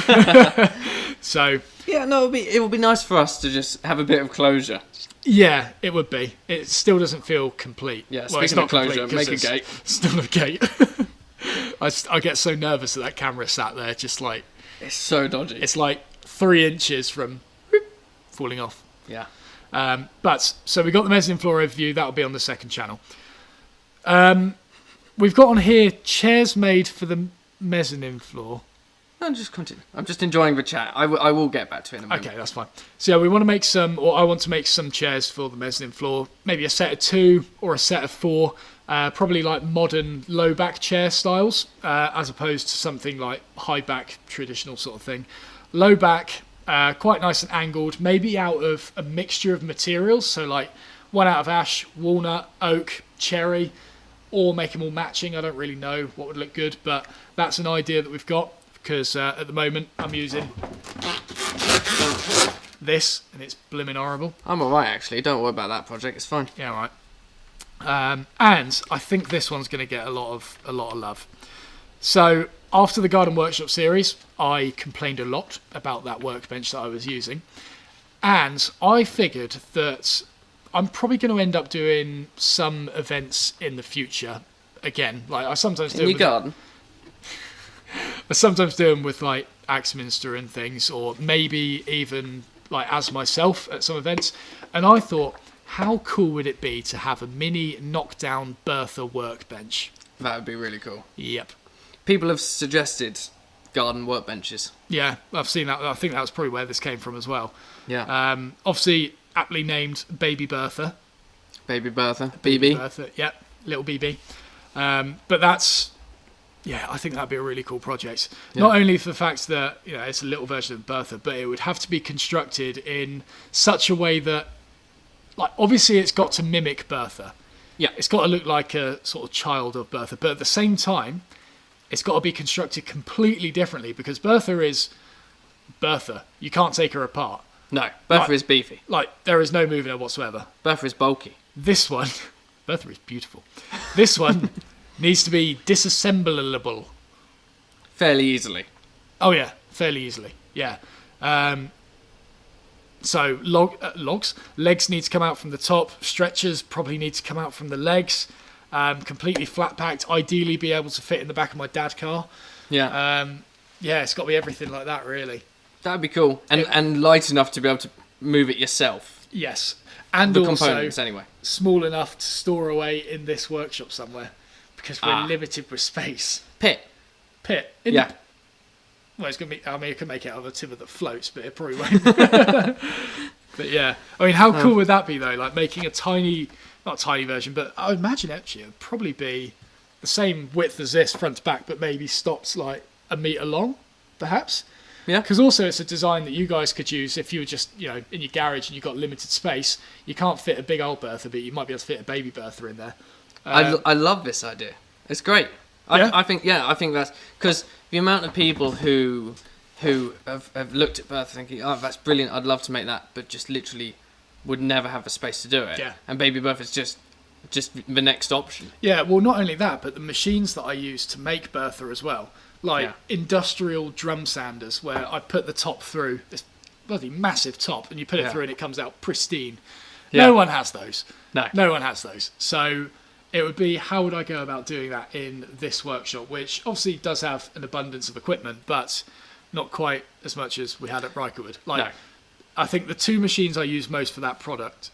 But so yeah, no, it would be nice for us to just have a bit of closure. Yeah, it would be. It still doesn't feel complete. Yeah, speaking it's not of closure, make a gate. Still a gate. I get so nervous that camera sat there, just like it's so dodgy. It's like 3 inches from falling off. Yeah. But so we got the mezzanine floor overview. That'll be on the second channel. We've got on here chairs made for the mezzanine floor. No, just continue. I'm just enjoying the chat. I will get back to it in a moment. Okay, that's fine. So we want to make I want to make some chairs for the mezzanine floor. Maybe a set of 2 or a set of 4. Probably like modern low back chair styles, as opposed to something like high back traditional sort of thing. Low back, quite nice and angled, maybe out of a mixture of materials. So like one out of ash, walnut, oak, cherry, or make them all matching. I don't really know what would look good, but that's an idea that we've got because at the moment I'm using this and it's blimmin' horrible. I'm alright actually, don't worry about that project, it's fine. Yeah, right. And I think this one's going to get a lot of love. So after the Garden Workshop series, I complained a lot about that workbench that I was using, and I figured that I'm probably going to end up doing some events in the future again. Like I sometimes do. In your garden? I sometimes do them with like Axminster and things, or maybe even like as myself at some events. And I thought, how cool would it be to have a mini knockdown Bertha workbench? That would be really cool. Yep. People have suggested garden workbenches. Yeah, I've seen that. I think that was probably where this came from as well. Yeah. Obviously, aptly named Baby Bertha. Baby Bertha. BB. Bertha, yep. Little BB. But that's... Yeah, I think that'd be a really cool project. Yeah. Not only for the fact that it's a little version of Bertha, but it would have to be constructed in such a way that, like, obviously it's got to mimic Bertha. Yeah. It's got to look like a sort of child of Bertha, but at the same time, it's got to be constructed completely differently because Bertha is Bertha. You can't take her apart. No, Bertha is beefy. Like, there is no moving her whatsoever. Bertha is bulky. This one, Bertha is beautiful. This one needs to be disassemblable. Fairly easily. Oh, yeah, fairly easily. Yeah. So, legs need to come out from the top. Stretchers probably need to come out from the legs. Completely flat packed. Ideally be able to fit in the back of my dad car. Yeah. Yeah, it's got to be everything like that, really. That'd be cool. And light enough to be able to move it yourself. Yes. And the also components, anyway. Small enough to store away in this workshop somewhere. Because we're limited with space. Pit. Yeah. Well, it's going to be... I mean, it can make it out of a timber that floats, but it probably won't. But yeah. I mean, how cool would that be, though? Like, making a tiny... Not a tiny version, but I would imagine, actually, it would probably be the same width as this, front to back, but maybe stops, like, a metre long, perhaps. Yeah. Because also it's a design that you guys could use if you were just, in your garage and you've got limited space. You can't fit a big old Bertha, but you might be able to fit a baby Bertha in there. I love this idea. It's great. Yeah? I think that's because the amount of people who have looked at Bertha thinking, oh, that's brilliant, I'd love to make that, but just literally would never have the space to do it. Yeah. And Baby Bertha's just the next option. Yeah, well, not only that, but the machines that I use to make Bertha as well, like industrial drum sanders, where I put the top through this bloody massive top, and you put it through, and it comes out pristine. Yeah. No one has those. No one has those. So it would be, how would I go about doing that in this workshop, which obviously does have an abundance of equipment, but not quite as much as we had at Rykerwood. Like, I think the two machines I used most for that project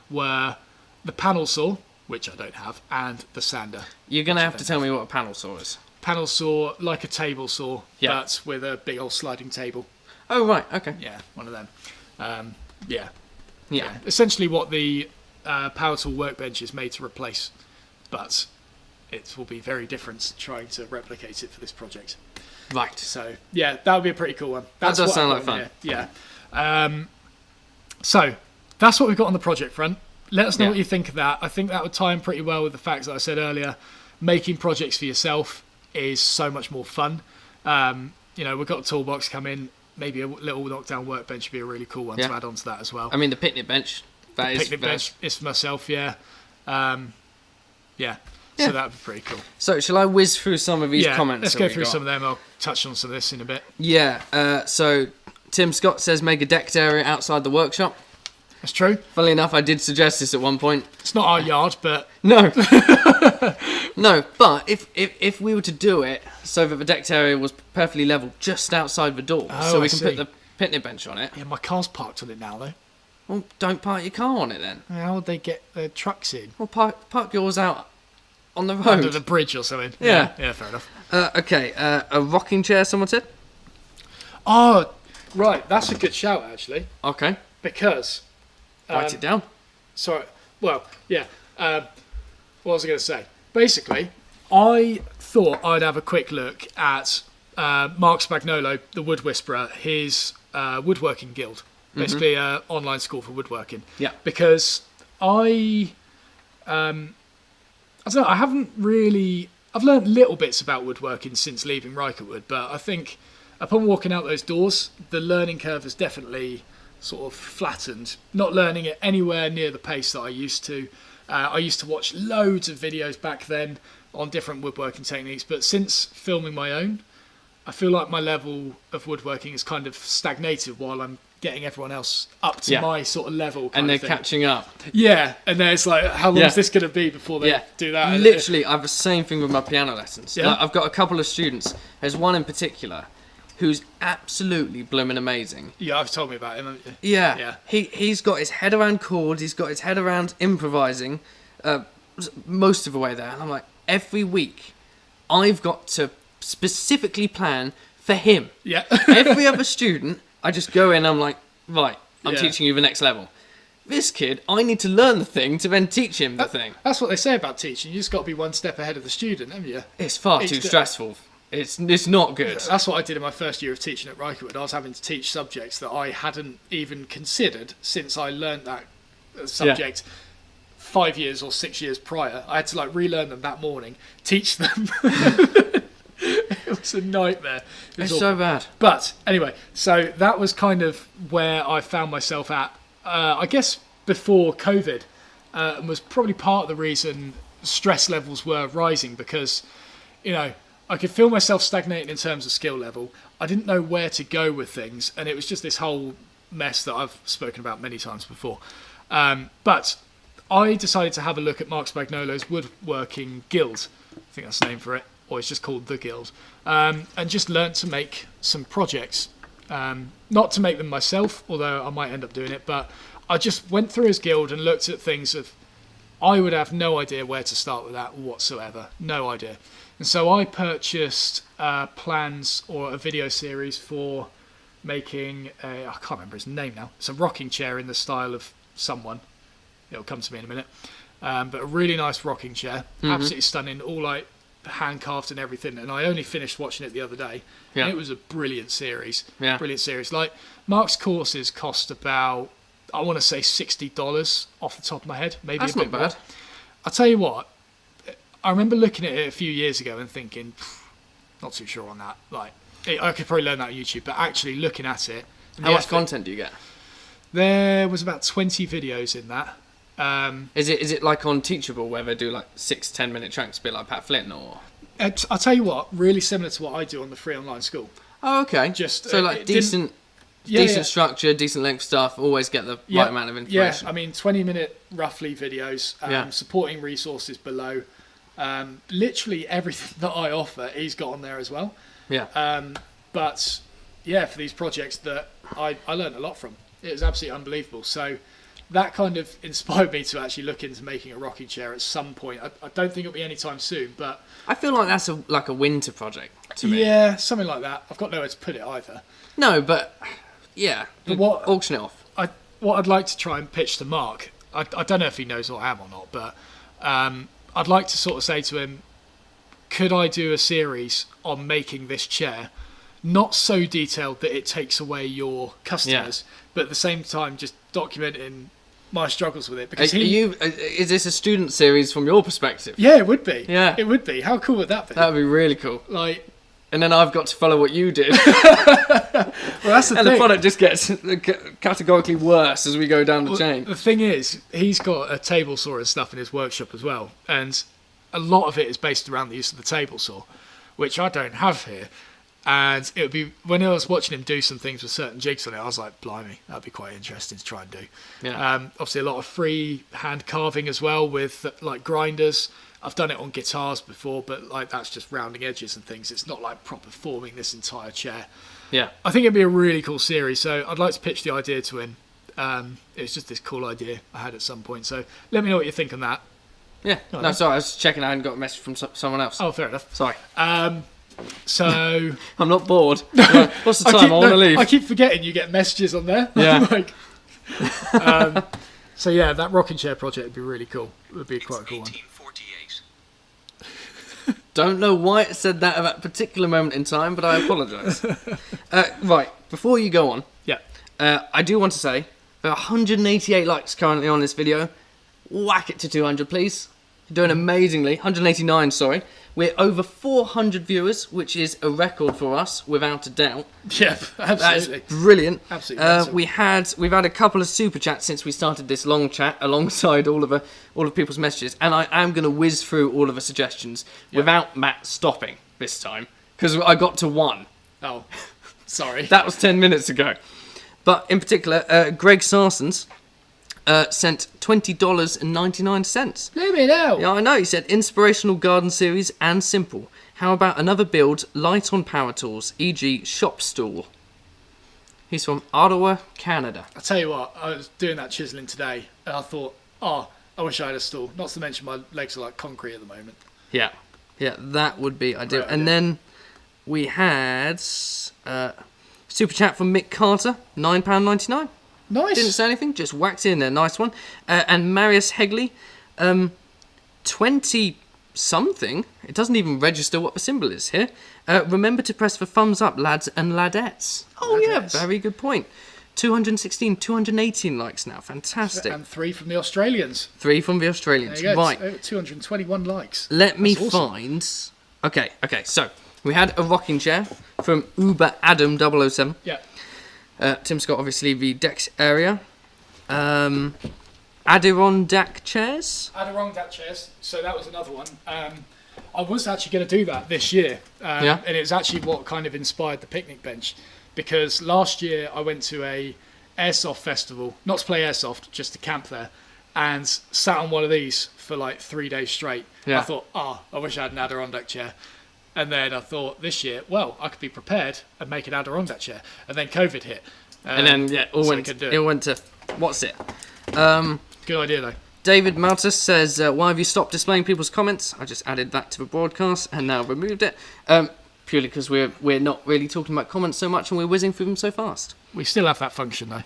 were the panel saw, which I don't have, and the sander. You're going to have to tell me what a panel saw is. Panel saw, like a table saw, but with a big old sliding table. Oh, right, okay. Yeah, one of them. Yeah. Essentially what the Power Tool workbench is made to replace, but it will be very different trying to replicate it for this project. Right. So, yeah, that would be a pretty cool one. That does sound like fun. Here. Yeah. So, that's what we've got on the project front. Let us know what you think of that. I think that would tie in pretty well with the fact that I said earlier, making projects for yourself is so much more fun. We've got a toolbox come in. Maybe a little knockdown workbench would be a really cool one to add on to that as well. I mean, the picnic bench. Picnic bench is for myself, yeah. So that would be pretty cool. So, shall I whiz through some of these comments? Let's go through some of them. I'll touch on some of this in a bit. Yeah, so Tim Scott says make a decked area outside the workshop. That's true. Funnily enough, I did suggest this at one point. It's not our yard, but... No. No, but if we were to do it so that the decked area was perfectly level just outside the door, so we can put the picnic bench on it. Yeah, my car's parked on it now, though. Well, don't park your car on it then. How would they get their trucks in? Well, park yours out on the road. Under the bridge or something. Yeah, fair enough. Okay, a rocking chair, someone said? Oh, right, that's a good shout, actually. Okay. Because... Write it down. Sorry. Well, yeah. What was I going to say? Basically, I thought I'd have a quick look at Mark Spagnolo, the Wood Whisperer, his woodworking guild. Basically, an online school for woodworking. Yeah. Because I don't know, I've learned little bits about woodworking since leaving Rykerwood, but I think upon walking out those doors, the learning curve has definitely sort of flattened, not learning it anywhere near the pace that I used to. I used to watch loads of videos back then on different woodworking techniques, but since filming my own, I feel like my level of woodworking is kind of stagnated while I'm getting everyone else up to my sort of level. And they're catching up. Yeah, and then it's like, how long is this going to be before they do that? Literally, I have the same thing with my piano lessons. Yeah. Like, I've got a couple of students. There's one in particular who's absolutely blooming amazing. Yeah, I've told me about him, haven't you? Yeah. He's got his head around chords, he's got his head around improvising most of the way there. And I'm like, every week, I've got to specifically plan for him. Yeah. Every other student, I just go in, I'm like, right, I'm teaching you the next level. This kid, I need to learn the thing to then teach him the thing. That's what they say about teaching. You just got to be one step ahead of the student, haven't you? It's far too stressful. It's not good. That's what I did in my first year of teaching at Rykerwood. I was having to teach subjects that I hadn't even considered since I learned that subject 5 years or 6 years prior. I had to relearn them that morning, teach them. It was a nightmare. It's so bad. But anyway, so that was kind of where I found myself at, I guess, before COVID, and was probably part of the reason stress levels were rising because, I could feel myself stagnating in terms of skill level. I didn't know where to go with things, and it was just this whole mess that I've spoken about many times before. But I decided to have a look at Mark Spagnolo's Woodworking Guild. I think that's the name for it, or it's just called The Guild. And just learnt to make some projects. Not to make them myself, although I might end up doing it, but I just went through his guild and looked at things of... I would have no idea where to start with that whatsoever. No idea. And so I purchased plans or a video series for making I can't remember his name now. It's a rocking chair in the style of someone. It'll come to me in a minute. But a really nice rocking chair. Absolutely stunning. All hand carved and everything. And I only finished watching it the other day. Yeah. And it was a brilliant series. Yeah. Brilliant series. Mark's courses cost about, I want to say $60 off the top of my head. Maybe That's a bit not bad. I'll tell you what, I remember looking at it a few years ago and thinking, not too sure on that. Like, I could probably learn that on YouTube, but actually looking at it. How much content do you get? There was about 20 videos in that. Is it like on Teachable where they do like 6-10 minute chunks, a bit like Pat Flynn, or? I'll tell you what, really similar to what I do on the free online school. Oh, okay. Just so like decent structure, decent length stuff. Always get the right amount of information. Yeah, I mean 20-minute roughly videos, supporting resources below. Literally everything that I offer, he's got on there as well. Yeah. But yeah, for these projects that I learned a lot from. It was absolutely unbelievable. So that kind of inspired me to actually look into making a rocking chair at some point. I don't think it'll be anytime soon, but I feel like that's like a winter project to me. Yeah, something like that. I've got nowhere to put it either. No, but yeah, but auction it off. What I'd like to try and pitch to Mark, I don't know if he knows who I am or not, but I'd like to sort of say to him, could I do a series on making this chair? Not so detailed that it takes away your customers, but at the same time just documenting my struggles with it. Because is this a student series from your perspective? Yeah, it would be. Yeah, it would be. How cool would that be? That would be really cool. Like, and then I've got to follow what you did. Well, that's the thing. The product just gets categorically worse as we go down the chain. The thing is, he's got a table saw and stuff in his workshop as well, and a lot of it is based around the use of the table saw, which I don't have here. And it would be, when I was watching him do some things with certain jigs on it, I was like, blimey, that'd be quite interesting to try and do. Yeah. Obviously a lot of free hand carving as well with like grinders. I've done it on guitars before, but like that's just rounding edges and things. It's not like proper forming this entire chair. Yeah. I think it'd be a really cool series. So I'd like to pitch the idea to him. It was just this cool idea I had at some point. So let me know what you think on that. Yeah. No, sorry, I was checking. I hadn't got a message from someone else. Oh, fair enough. Sorry. So I'm not bored. What's the time? I want to leave. I keep forgetting you get messages on there. Yeah. Like, so yeah, that rocking chair project would be really cool. It would be quite a cool one. Don't know why it said that at that particular moment in time, but I apologise. Right, before you go on, I do want to say there are 188 likes currently on this video. Whack it to 200, please. You're doing amazingly. 189, sorry. We're over 400 viewers, which is a record for us, without a doubt. Yeah, absolutely. That is brilliant. Absolutely. We've had a couple of super chats since we started this long chat, alongside all of people's messages, and I am going to whiz through all of the suggestions without Matt stopping this time, because I got to one. Oh, sorry. That was 10 minutes ago. But in particular, Greg Sarsons sent $20.99. Let me know. Yeah, I know. He said inspirational garden series and simple. How about another build light on power tools, e.g. shop stool? He's from Ottawa, Canada. I'll tell you what, I was doing that chiseling today and I thought, I wish I had a stool. Not to mention my legs are like concrete at the moment. Yeah, that would be ideal. And then we had super chat from Mick Carter, £9.99. Nice. Didn't say anything, just whacked in there. Nice one. And Marius Hegley, 20-something. It doesn't even register what the symbol is here. Remember to press the thumbs up, lads and ladettes. Oh, Ladettes. yeah, very good point. 218 likes now. Fantastic. And 3 from the Australians. 3 from the Australians. There you go. Right. Over 221 likes. Let me awesome. find... Okay, so we had a rocking chair from Uber Adam 007. Yeah. Tim's got obviously the Dex area. Adirondack chairs. Adirondack chairs. So that was another one. I was actually going to do that this year. And it's actually what kind of inspired the picnic bench. Because last year I went to a airsoft festival, not to play airsoft, just to camp there, and sat on one of these for like 3 days straight. Yeah. I thought, I wish I had an Adirondack chair. And then I thought this year, well, I could be prepared and make an Adirondack chair. And then COVID hit. And then, it went to... What's it? Good idea, though. David Maltus says, why have you stopped displaying people's comments? I just added that to the broadcast and now removed it. Purely because we're not really talking about comments so much and we're whizzing through them so fast. We still have that function, though.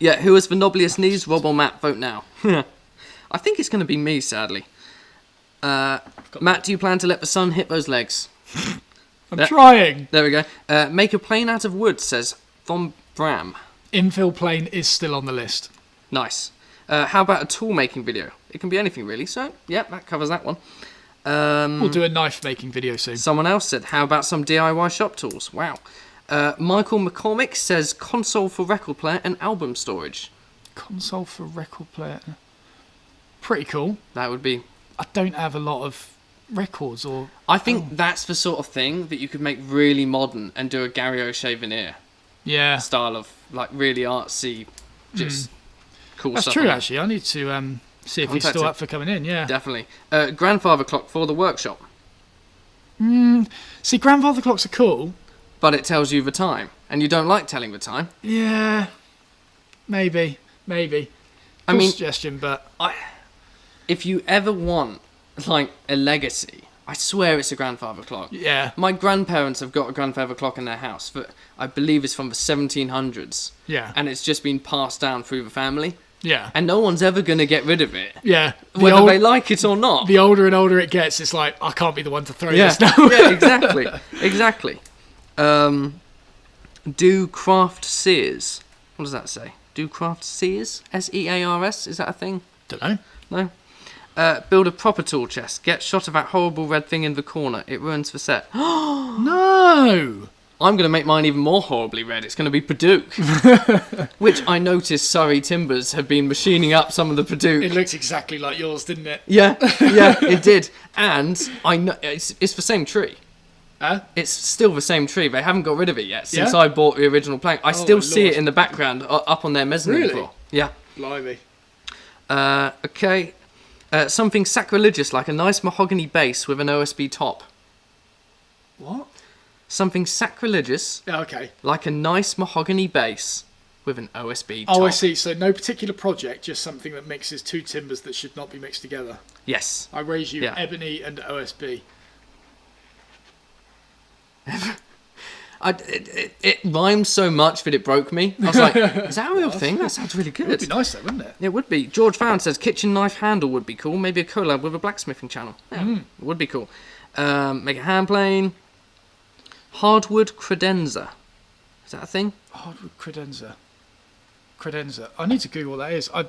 Yeah, who has the knobbliest knees? Rob or Matt? Vote now. I think it's going to be me, sadly. Matt, do you plan to let the sun hit those legs? I'm trying. There we go. Make a plane out of wood, says Von Bram. Infill plane is still on the list. Nice. How about a tool making video? It can be anything really. So, yeah, that covers that one. We'll do a knife making video soon. Someone else said, how about some DIY shop tools? Wow. Michael McCormick says, console for record player and album storage. Console for record player. Pretty cool. That would be... I don't have a lot of records or... I think that's the sort of thing that you could make really modern and do a Gary O'Shea veneer style of, like, really artsy, just cool That's stuff. true, actually. I need to see if he's still up for coming in, yeah. Definitely. Grandfather clock for the workshop. See, grandfather clocks are cool. But it tells you the time, and you don't like telling the time. Yeah, maybe. I mean, suggestion, but... If you ever want, like, a legacy, I swear it's a grandfather clock. Yeah. My grandparents have got a grandfather clock in their house that I believe is from the 1700s. Yeah. And it's just been passed down through the family. Yeah. And no one's ever going to get rid of it. Yeah. Whether they like it or not. The older and older it gets, it's like, I can't be the one to throw this now. Yeah, exactly. Do craft sears. What does that say? Do craft sears? SEARS? Is that a thing? Don't know. No? Build a proper tool chest. Get shot of that horrible red thing in the corner. It ruins the set. No! I'm going to make mine even more horribly red. It's going to be Paduke. Which I noticed Surrey Timbers have been machining up some of the Paduke. It looks exactly like yours, didn't it? Yeah, it did. And I know it's the same tree. Huh? It's still the same tree. They haven't got rid of it yet since Yeah? I bought the original plank. I still see Lord. it in the background up on their mezzanine Really? floor. Yeah. Blimey. Okay. Something sacrilegious like a nice mahogany base with an OSB top. What? Something sacrilegious Okay. like a nice mahogany base with an OSB top. Oh, I see. So no particular project, just something that mixes two timbers that should not be mixed together. Yes. I raise you Yeah. ebony and OSB. It rhymed so much that it broke me. I was like, is that a real thing? That sounds really good. It would be nice though, wouldn't it? It would be. George Farron says kitchen knife handle would be cool. Maybe a collab with a blacksmithing channel. Yeah, it would be cool. Make a hand plane. Hardwood credenza. Is that a thing? Hardwood credenza. Credenza. I need to Google what that is. I'm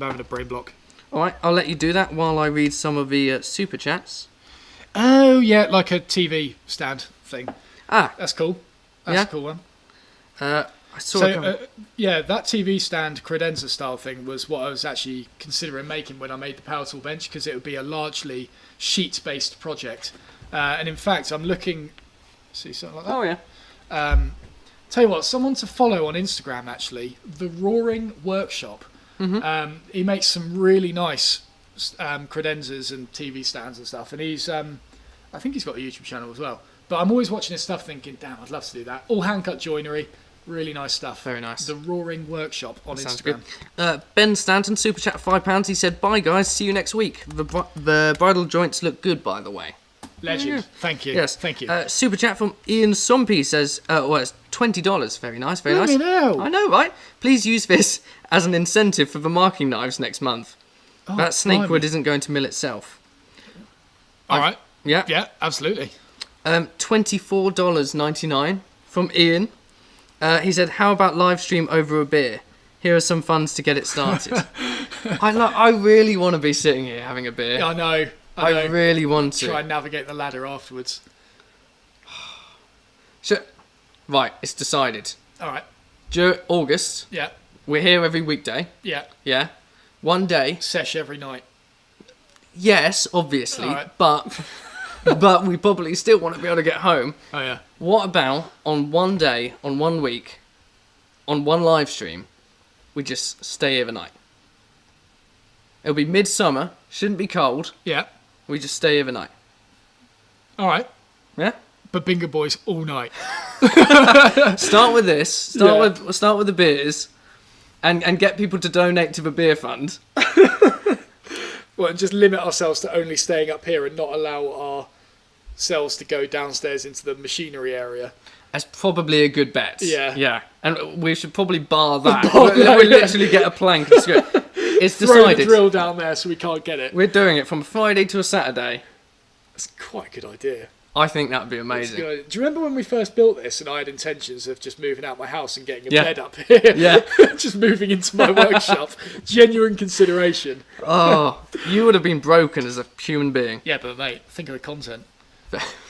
having a brain block. All right, I'll let you do that while I read some of the super chats. Oh, yeah, like a TV stand thing. Ah, That's cool. That's Yeah. a cool one. I saw. So, yeah, that TV stand credenza style thing was what I was actually considering making when I made the power tool bench, because it would be a largely sheet-based project. And in fact, I'm looking... See something like that? Oh yeah. Tell you what, someone to follow on Instagram, actually, The Roaring Workshop. Mm-hmm. He makes some really nice credenzas and TV stands and stuff. And he's, I think he's got a YouTube channel as well. But I'm always watching his stuff thinking, damn, I'd love to do that. All hand-cut joinery, really nice stuff. Very nice. The Roaring Workshop on Sounds Instagram. good. Ben Stanton, super chat £5. He said, "Bye guys, see you next week. The bridal joints look good, by the way." Legend. Yeah. Thank you. Yes. Thank you. Super chat from Ian Sumpy says, well, it's $20. Very nice, very nice. Blooming hell. I know, right? Please use this as an incentive for the marking knives next month. Oh, That snake wood blimey. isn't going to mill itself. All right. Yeah. Yeah, absolutely. $24.99 from Ian. He said, "How about live stream over a beer? Here are some funds to get it started." I really want to be sitting here having a beer. I know. I really want to. Try and navigate the ladder afterwards. So, right, it's decided. All right. August, Yeah. we're here every weekday. Yeah. Yeah. One day. Sesh every night. Yes, obviously, All right. but we probably still want to be able to get home. Oh, yeah. What about on one day, on 1 week, on one live stream, we just stay here the night? It'll be midsummer, shouldn't be cold. Yeah. We just stay here the night. All right. Yeah. But bingo boys all night. Start with this. Start with the beers, and get people to donate to the beer fund. Well, and just limit ourselves to only staying up here and not allow ourselves to go downstairs into the machinery area. That's probably a good bet. Yeah. Yeah. And we should probably bar that. Bar that, we yeah. literally get a plank and screw it. It's Throw the decided. drill down there so we can't get it. We're doing it from a Friday to a Saturday. That's quite a good idea. I think that would be It's a amazing. good idea. Do you remember when we first built this and I had intentions of just moving out my house and getting a Yeah. bed up here? Yeah. Just moving into my workshop. Genuine consideration. Oh, you would have been broken as a human being. Yeah, but mate, think of the content.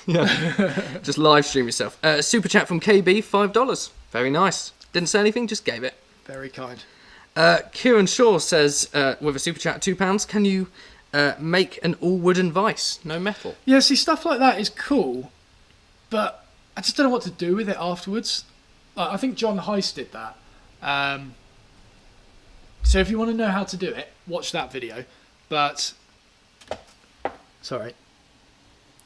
Yeah. Just live stream yourself. Super chat from KB, $5. Very nice. Didn't say anything, just gave it. Very kind. Kieran Shaw says, with a super chat, £2, can you make an all wooden vice, no metal? Yeah, see, stuff like that is cool, but I just don't know what to do with it afterwards. I think John Heiss did that. So if you want to know how to do it, watch that video. But sorry.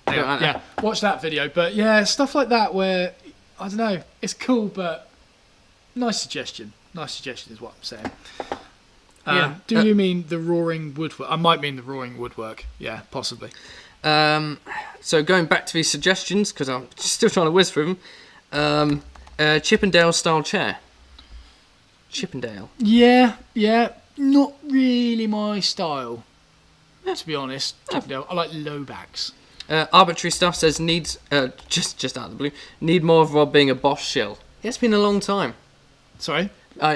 Yeah, watch that video. But yeah, stuff like that where, I don't know, it's cool, but nice suggestion. Nice suggestion is what I'm saying. Do you mean the roaring woodwork? I might mean the roaring woodwork. Yeah, possibly. So going back to these suggestions, because I'm still trying to whiz through them, Chippendale style chair. Chippendale. Yeah, not really my style, to be honest. Chippendale. I like low backs. Arbitrary Stuff says needs, just out of the blue, need more of Rob being a Bosch shill. It's been a long time. Sorry?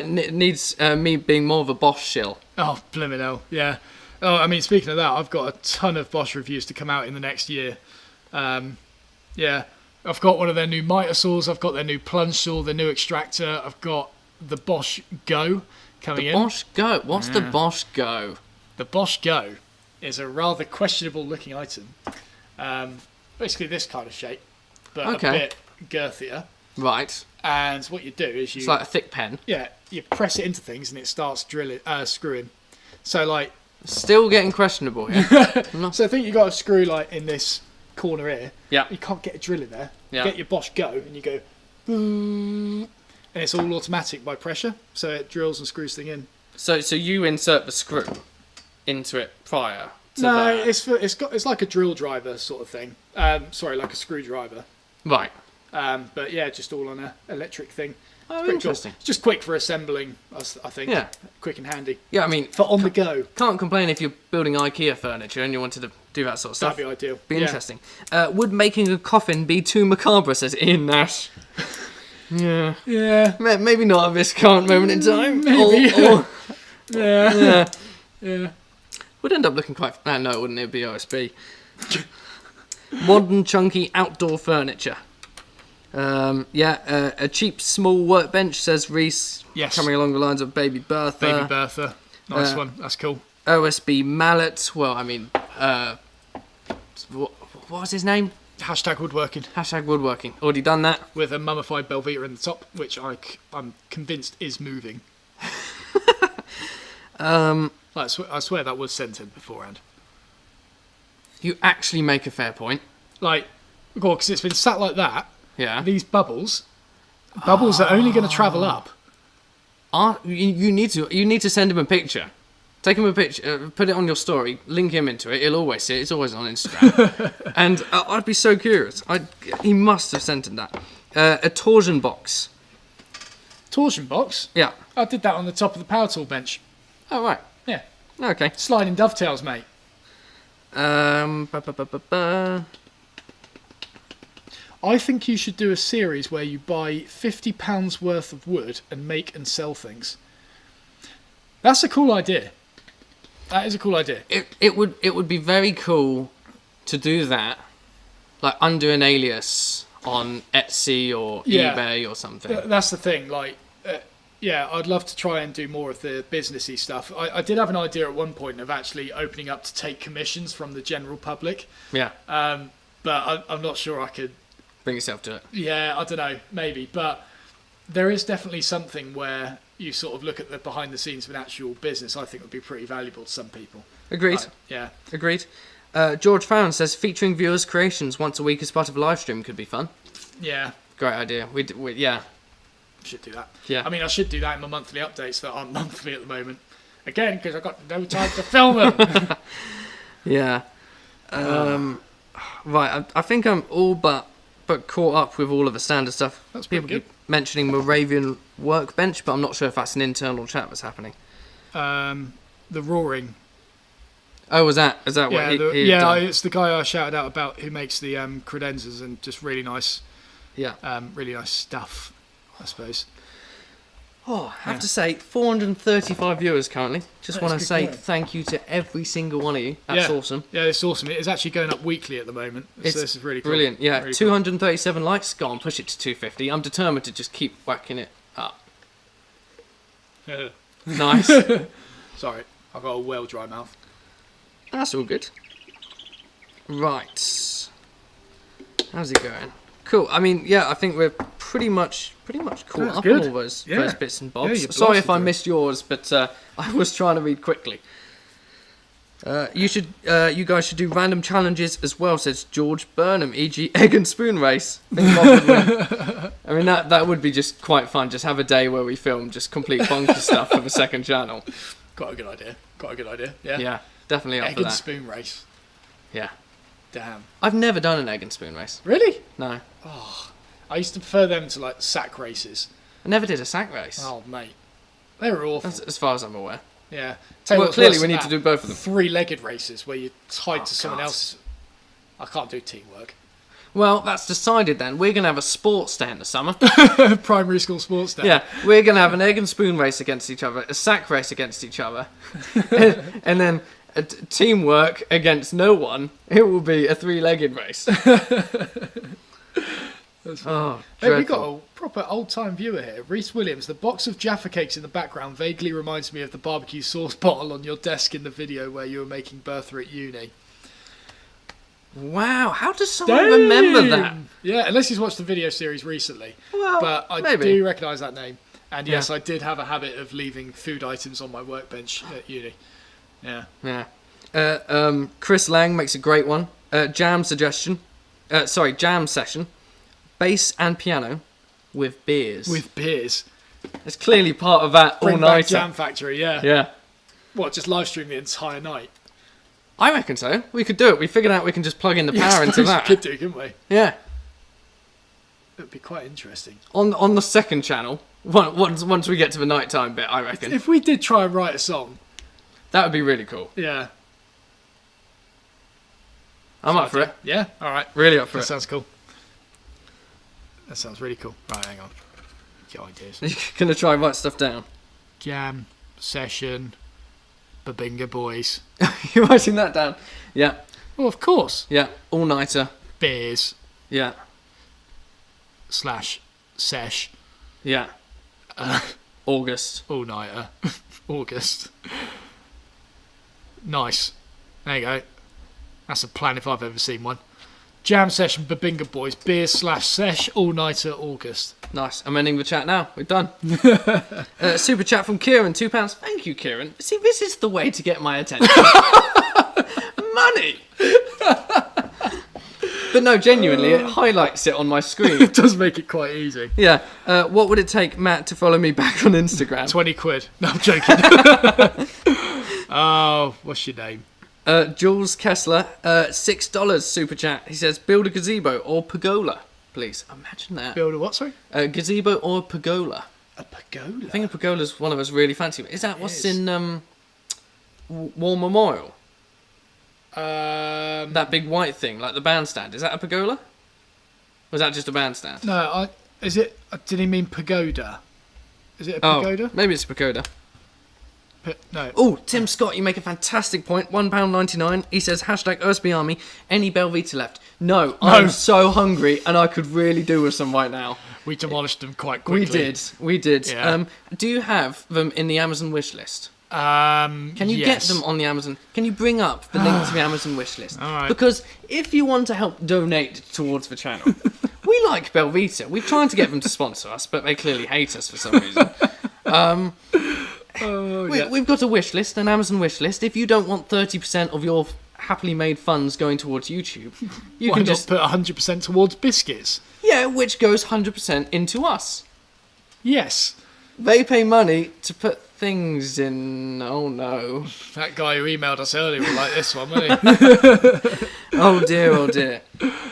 Needs me being more of a Bosch shill. Oh, blimmin' hell, yeah. Oh, I mean, speaking of that, I've got a ton of Bosch reviews to come out in the next year. Yeah, I've got one of their new miter saws, I've got their new plunge saw, their new extractor, I've got the Bosch Go coming in. Bosch Go? What's the Bosch Go? The Bosch Go is a rather questionable looking item. Basically this kind of shape, but a bit girthier. Right. And what you do is It's like a thick pen. Yeah, you press it into things and it starts screwing. So like... Still getting questionable here. So I think you got a screw like in this corner here. Yeah. You can't get a drill in there. Yeah. Get your Bosch Go and you go... And it's all automatic by pressure. So it drills and screws thing in. So you insert the screw into it prior to No, that? it's like a drill driver sort of thing. Sorry, like a screwdriver. Right. But yeah, just all on an electric thing. Oh, Pretty interesting. Cool. It's just quick for assembling, I think. Yeah. Quick and handy. Yeah, I mean... For on the go. Can't complain if you're building IKEA furniture and you wanted to do that sort of stuff. That'd be ideal. Be interesting. Would making a coffin be too macabre, says Ian Nash. Yeah. Yeah. Maybe not at this current moment in time. Maybe. Yeah. Yeah. Would end up looking quite... no, it wouldn't. It would be OSB. Modern, chunky, outdoor furniture. A cheap, small workbench, says Reese. Yes. Coming along the lines of Baby Bertha. Baby Bertha. Nice one. That's cool. OSB mallet. Well, I mean... what was his name? Hashtag woodworking. Hashtag woodworking. Already done that. With a mummified Belvita in the top, which I'm convinced is moving. I swear that was sent in beforehand. You actually make a fair point. Like, because it's been sat like that. Yeah. These bubbles are only going to travel up. You need to send him a picture. Take him a picture, put it on your story, link him into it. He'll always see it. It's always on Instagram. And I'd be so curious. He must have sent him that. A torsion box. Torsion box? Yeah. I did that on the top of the power tool bench. Oh, right. Yeah. Okay. Sliding dovetails, mate. I think you should do a series where you buy £50 worth of wood and make and sell things. That's a cool idea. That is a cool idea. It would be very cool to do that, like under an alias on Etsy or eBay or something. That's the thing. Like, I'd love to try and do more of the businessy stuff. I did have an idea at one point of actually opening up to take commissions from the general public. Yeah. But I'm not sure I could. Bring yourself to it. Yeah, I don't know, maybe. But there is definitely something where you sort of look at the behind the scenes of an actual business. I think would be pretty valuable to some people. Agreed. Yeah. Agreed. George Farron says featuring viewers' creations once a week as part of a live stream could be fun. Yeah. Great idea. Yeah. Should do that. Yeah. I mean, I should do that in my monthly updates that aren't monthly at the moment. Again, because I've got no time to film them. Yeah. Right. I think I'm all but caught up with all of the standard stuff. That's pretty People good. keep mentioning Moravian Workbench, but I'm not sure if that's an internal chat that's happening. The roaring. Oh, is that what Yeah, he had done? it's the guy I shouted out about who makes the credenzas and just really nice stuff, I suppose. Oh, I have to say, 435 viewers currently. Just want to say going. thank you to every single one of you. That's awesome. Yeah, it's awesome. It's actually going up weekly at the moment. So this is really cool. Brilliant. Yeah, really 237 likes. Go on, push it to 250. I'm determined to just keep whacking it up. Cool. Nice. Sorry, I've got a well dry mouth. That's all good. Right. How's it going? Cool. I mean, yeah, I think we're pretty much caught up on all those bits and bobs. Yeah, Sorry if I missed yours, but I was trying to read quickly. You guys should do random challenges as well, says George Burnham, e.g. egg and spoon race. Think Bob would win. I mean, that would be just quite fun. Just have a day where we film just complete bonkers stuff for the second channel. Got a good idea. Yeah. Yeah, definitely up Egg for and that. spoon race. Yeah. Damn. I've never done an egg and spoon race. Really? No. I used to prefer them to like sack races. I never did a sack race. Oh mate, they were awful. As far as I'm aware. Yeah. Well, clearly we need to do both of them. Three-legged races where you're tied to someone God. else. I can't do teamwork. Well, that's decided then. We're going to have a sports day in the summer. Primary school sports day. Yeah, we're going to have an egg and spoon race against each other, a sack race against each other, and then a teamwork against no one. It will be a three-legged race. Oh, hey, we got a proper old-time viewer here. Reese Williams, the box of Jaffa cakes in the background vaguely reminds me of the barbecue sauce bottle on your desk in the video where you were making Bertha at uni. Wow, how does someone remember that? Yeah, unless he's watched the video series recently. Well, but I maybe. do recognise that name. And yes, Yeah. I did have a habit of leaving food items on my workbench at uni. Yeah. Yeah. Chris Lang makes a great one. Jam session. Bass and piano with beers. With beers. It's clearly part of that Bring back all-nighter. Jam Factory, yeah. Yeah. What, just live stream the entire night? I reckon so. We could do it. We figured out we can just plug in the power into that. We could do, couldn't we? Yeah. It would be quite interesting. On the second channel, once we get to the nighttime bit, I reckon. If we did try and write a song. That would be really cool. Yeah. I'm up for it. Yeah? Alright. Really up for That it. sounds cool. That sounds really cool. Right, hang on. Get ideas. You're going to try and write stuff down. Jam, session, Babinga Boys. You're writing that down. Yeah. Well, of course. Yeah. All-nighter. Beers Yeah. / sesh. Yeah. August. All-nighter. August. Nice. There you go. That's a plan if I've ever seen one. Jam session, Babinga Boys, beers / sesh, all-nighter, August. Nice. I'm ending the chat now. We're done. Super chat from Kieran, £2. Thank you, Kieran. See, this is the way to get my attention. Money. But no, genuinely, it highlights it on my screen. It does make it quite easy. Yeah. What would it take Matt to follow me back on Instagram? 20 quid. No, I'm joking. Oh, what's your name? Jules Kessler, $6 super chat. He says, build a gazebo or pergola, please. Imagine that. Build a what, sorry? A gazebo or pergola. A pergola? I think a pergola's one of us really fancy. Is that what's in War Memorial? That big white thing, like the bandstand. Is that a pergola? Or is that just a bandstand? No, is it? Did he mean pagoda? Is it a pagoda? Oh, maybe it's a pagoda. No. Oh, Tim Scott, you make a fantastic point. £1.99. He says, hashtag Ersby Army. Any Belvita left? No, I'm so hungry and I could really do with some right now. We demolished them quite quickly. We did. Yeah. Do you have them in the Amazon wish list? Can you get them on the Amazon? Can you bring up the link to the Amazon wish list? All right. Because if you want to help donate towards the channel, we like Belvita. We've tried to get them to sponsor us, but they clearly hate us for some reason. We've got a wish list, an Amazon wish list. If you don't want 30% of your happily made funds going towards YouTube, you can just put 100% towards biscuits. Yeah, which goes 100% into us. Yes. They pay money to put things in. Oh no. That guy who emailed us earlier will like this one, won't he? Oh dear, oh dear.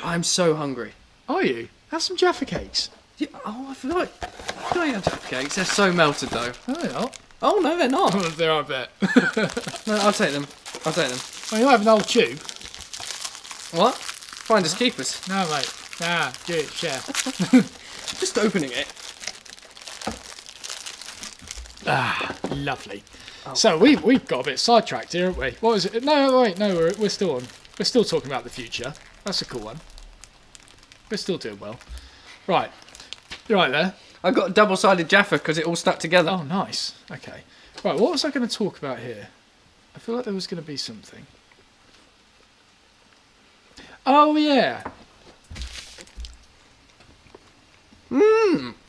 I'm so hungry. Are you? Have some Jaffa cakes. Yeah, I forgot you had Jaffa cakes. They're so melted though. No, they're not. Oh no, they're not. They're, I bet. No, I'll take them. Well, you have an old tube. What? Finders keepers. No, mate. Nah, do it, share. Just opening it. Lovely. So we've got a bit sidetracked here, haven't we? What was it? No, wait, no, we're still on. We're still talking about the future. That's a cool one. We're still doing well. Right. You're right there. I got a double-sided Jaffa because it all stuck together. Oh, nice. Okay. Right, what was I going to talk about here? I feel like there was going to be something. Oh, yeah.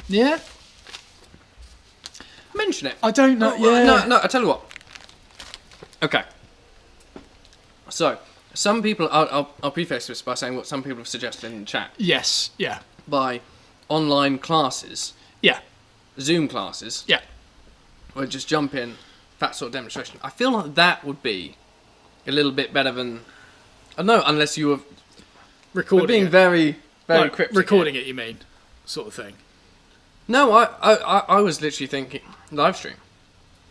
Yeah? Mention it. I don't know. Oh, Yeah. No, I tell you what. Okay. So, some people, I'll preface this by saying what some people have suggested in the chat. Yes. Yeah. By online classes, Yeah. Zoom classes, Yeah. or just jump in, that sort of demonstration. I feel like that would be a little bit better than, I don't know, unless you were Recording being it. very Like, cryptic. recording it, you mean? Sort of thing. No, I was literally thinking live stream.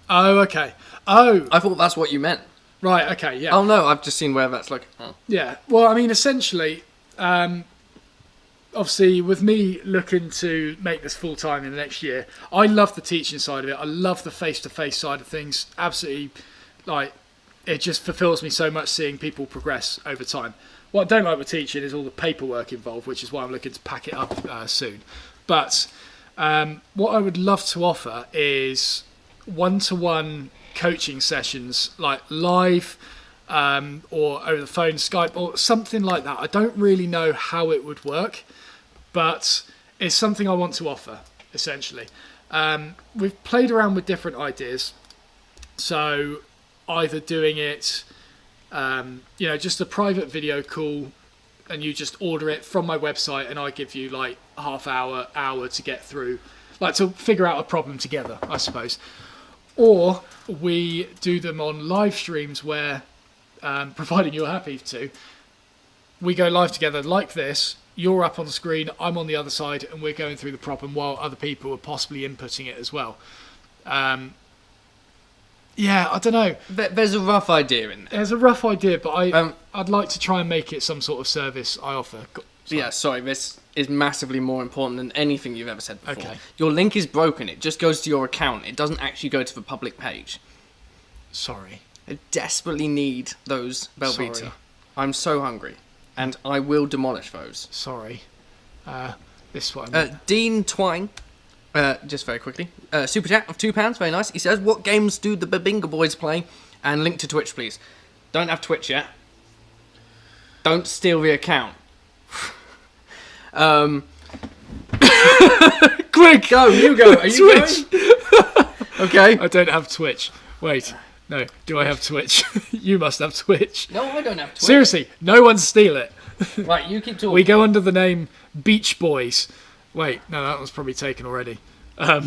Oh, okay. Oh, I thought that's what you meant. right. Okay. Yeah. Oh no, I've just seen where that's like. Oh. Yeah. Well, I mean, essentially, obviously, with me looking to make this full time in the next year, I love the teaching side of it. I love the face-to-face side of things. Absolutely, like, it just fulfills me so much seeing people progress over time. What I don't like with teaching is all the paperwork involved, which is why I'm looking to pack it up soon. But what I would love to offer is one-to-one coaching sessions, like live or over the phone, Skype, or something like that. I don't really know how it would work, but it's something I want to offer, essentially. We've played around with different ideas. So either doing it, just a private video call, and you just order it from my website, and I give you like half hour to get through, like to figure out a problem together, I suppose. Or we do them on live streams where, providing you're happy to, we go live together like this. You're up on the screen, I'm on the other side, and we're going through the problem while other people are possibly inputting it as well. Yeah, I don't know. There's a rough idea in there. There's a rough idea, but I'd like to try and make it some sort of service I offer. Yeah, sorry, this is massively more important than anything you've ever said before. Okay. Your link is broken. It just goes to your account. It doesn't actually go to the public page. Sorry. I desperately need those Belvita. Sorry. I'm so hungry. And I will demolish those. Sorry. This one. Dean Twine, just very quickly, super chat of £2, very nice. He says, what games do the Babinga boys play? And link to Twitch, please. Don't have Twitch yet. Don't steal the account. Quick, go, you go. Are you Twitch. going? Okay. I don't have Twitch. Wait. No. Do I have Twitch? You must have Twitch. No, I don't have Twitch. Seriously, no one steal it. Right, you keep talking. We go under the name Beach Boys. Wait, no, that was probably taken already. I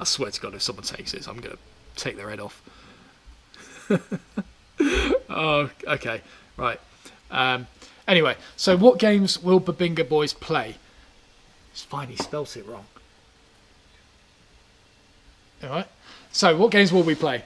swear to God, if someone takes this, I'm going to take their head off. Oh, okay, right. Anyway, so what games will Babinga Boys play? It's fine, he spelt it wrong. All right. So what games will we play?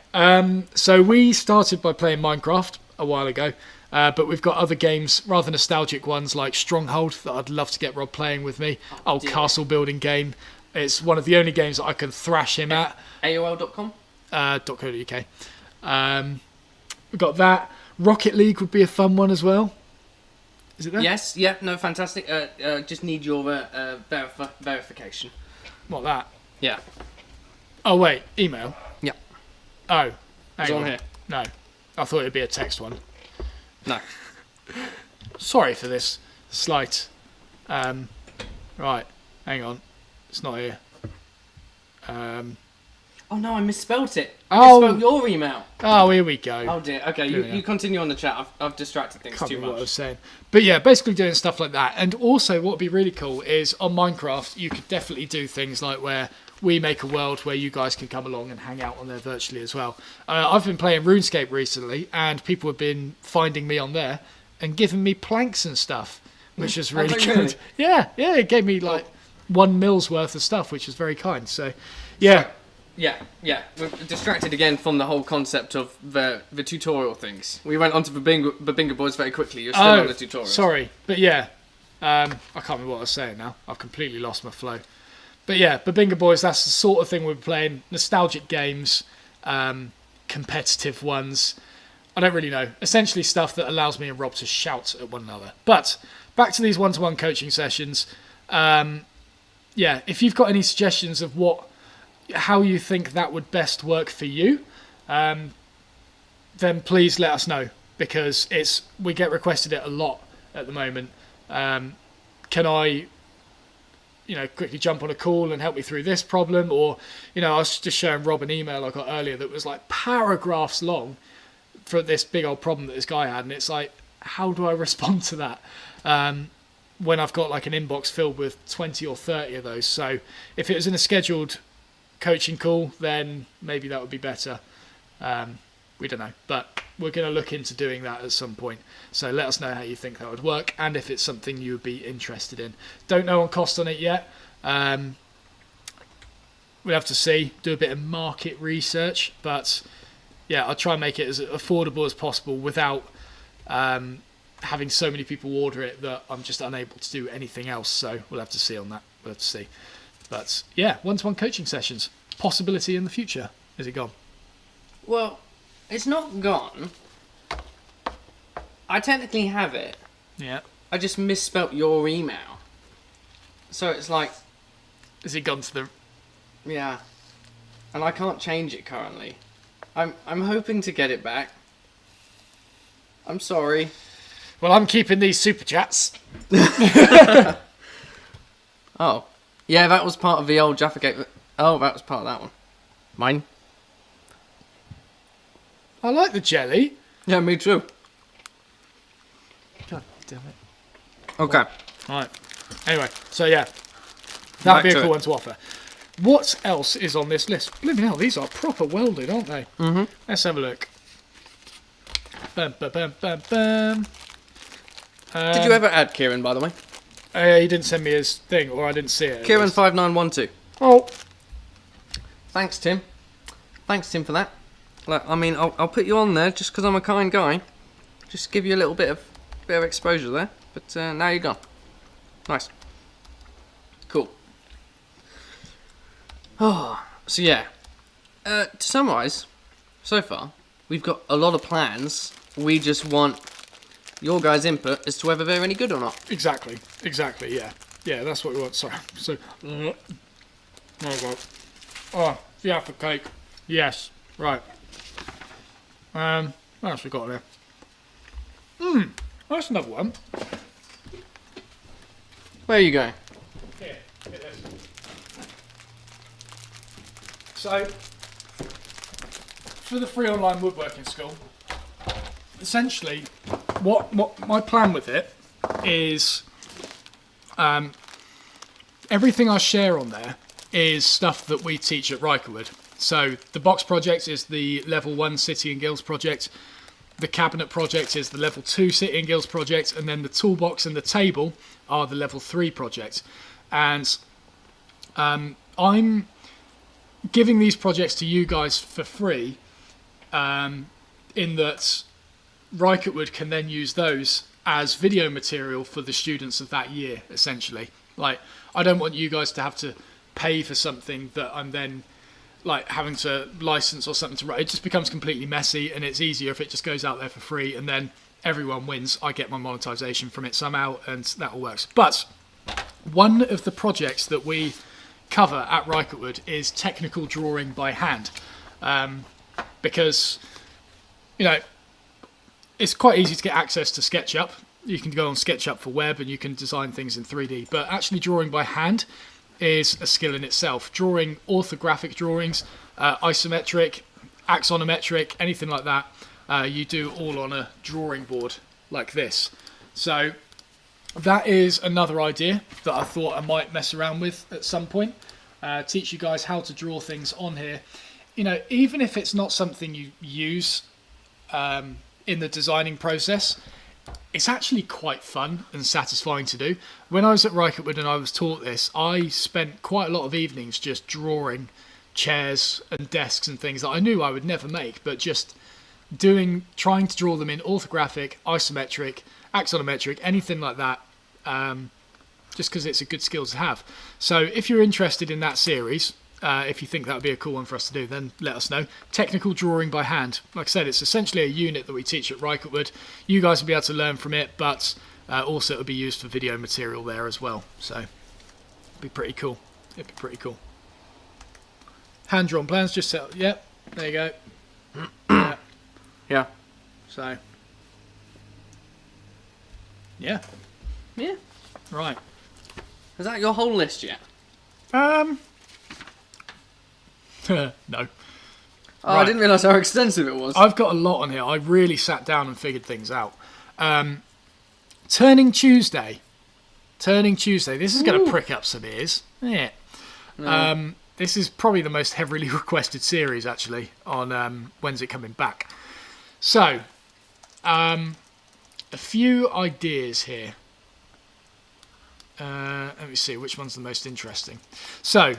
So we started by playing Minecraft a while ago, but we've got other games, rather nostalgic ones like Stronghold that I'd love to get Rob playing with me. Castle building game. It's one of the only games that I can thrash him at. AOL.com? .co.uk. We've got that. Rocket League would be a fun one as well. Is it there? Yes, yeah, no, fantastic. Just need your verification. What, that? Yeah. Oh, wait. Email? Yeah. Oh. It's Hang on on. here. No. I thought it'd be a text one. No. Sorry for this slight. Right. Hang on. It's not here. Oh no, I misspelt it. Oh. I misspelled your email. Oh, here we go. Oh dear. Okay, you continue on the chat. I've distracted things Can't too remember what I was much. saying. But yeah, basically doing stuff like that. And also what would be really cool is on Minecraft, you could definitely do things like where we make a world where you guys can come along and hang out on there virtually as well. I've been playing RuneScape recently, and people have been finding me on there and giving me planks and stuff, which is really good. Really? Yeah, it gave me like 1 mil's worth of stuff, which is very kind. So, yeah. Yeah, we're distracted again from the whole concept of the tutorial things. We went on to the bingo boards very quickly. You're still on the tutorials. Sorry, but yeah, I can't remember what I was saying now. I've completely lost my flow. But yeah, Babinga Boys, that's the sort of thing we're playing. Nostalgic games, competitive ones. I don't really know. Essentially stuff that allows me and Rob to shout at one another. But back to these one-to-one coaching sessions. Yeah, if you've got any suggestions of how you think that would best work for you, then please let us know, because we get requested it a lot at the moment. Can I, quickly jump on a call and help me through this problem? Or, I was just showing Rob an email I got earlier that was like paragraphs long for this big old problem that this guy had, and it's like, how do I respond to that? When I've got like an inbox filled with 20 or 30 of those. So if it was in a scheduled coaching call, then maybe that would be better. We don't know, but we're going to look into doing that at some point. So let us know how you think that would work, and if it's something you would be interested in. Don't know on cost on it yet. We'll have to see, do a bit of market research, but yeah, I'll try and make it as affordable as possible without having so many people order it that I'm just unable to do anything else. So we'll have to see on that. We'll have to see. But yeah, one-to-one coaching sessions. Possibility in the future. Is it gone? Well, it's not gone. I technically have it. Yeah. I just misspelt your email. So it's like... Is it gone to the... Yeah. And I can't change it currently. I'm hoping to get it back. I'm sorry. Well, I'm keeping these super chats. Oh. Yeah, that was part of the old Jaffa Gate. Oh, that was part of that one. Mine? I like the jelly. Yeah, me too. God damn it. Okay. Alright. Anyway, so yeah. That'd Back be a to cool it. one to offer. What else is on this list? Blimey hell, these are proper welded, aren't they? Mm-hmm. Let's have a look. Bum, bum, bum, bum, bum. Did you ever add Kieran, by the way? He didn't send me his thing, or I didn't see it. Kieran5912. Oh. Thanks, Tim. Thanks, Tim, for that. Look, I mean, I'll put you on there just because I'm a kind guy. Just give you a little bit of exposure there. But now you're gone. Nice. Cool. Oh, so yeah. To summarise, so far, we've got a lot of plans. We just want your guys' input as to whether they're any good or not. Exactly, yeah. Yeah, that's what we want. Sorry. So, oh, God. Oh, yeah, for cake. Yes, right. What else we got there? That's another one. Where are you going? Here, get this. So, for the free online woodworking school, essentially, what my plan with it is, everything I share on there is stuff that we teach at Rykerwood. So the box project is the level 1 City and Guilds project. The cabinet project is the level 2 City and Guilds project, and then the toolbox and the table are the level 3 project. And I'm giving these projects to you guys for free, in that Rykerwood can then use those as video material for the students of that year, essentially. Like, I don't want you guys to have to pay for something that I'm then like having to license or something to write. It just becomes completely messy, and it's easier if it just goes out there for free, and then everyone wins. I get my monetization from it somehow, and that all works. But one of the projects that we cover at Rykerwood is technical drawing by hand, because it's quite easy to get access to SketchUp. You can go on SketchUp for web and you can design things in 3D, but actually drawing by hand is a skill in itself. Drawing orthographic drawings, isometric, axonometric, anything like that, you do all on a drawing board like this. So that is another idea that I thought I might mess around with at some point. Teach you guys how to draw things on here. Even if it's not something you use in the designing process, it's actually quite fun and satisfying to do. When I was at Rykerwood and I was taught this, I spent quite a lot of evenings just drawing chairs and desks and things that I knew I would never make, but just trying to draw them in orthographic, isometric, axonometric, anything like that, just because it's a good skill to have. So if you're interested in that series, if you think that would be a cool one for us to do, then let us know. Technical drawing by hand. Like I said, it's essentially a unit that we teach at Rycottwood. You guys will be able to learn from it, but also it'll be used for video material there as well. So it'd be pretty cool. It'd be pretty cool. Hand-drawn plans, just set. Yep, there you go. Yeah. Yeah. So, yeah. Yeah. Right. Is that your whole list yet? No. Oh, Right. I didn't realise how extensive it was. I've got a lot on here. I really sat down and figured things out. Turning Tuesday. This is going to prick up some ears. Yeah. No. This is probably the most heavily requested series, actually, on when's it coming back. So, a few ideas here. Let me see, which one's the most interesting? So,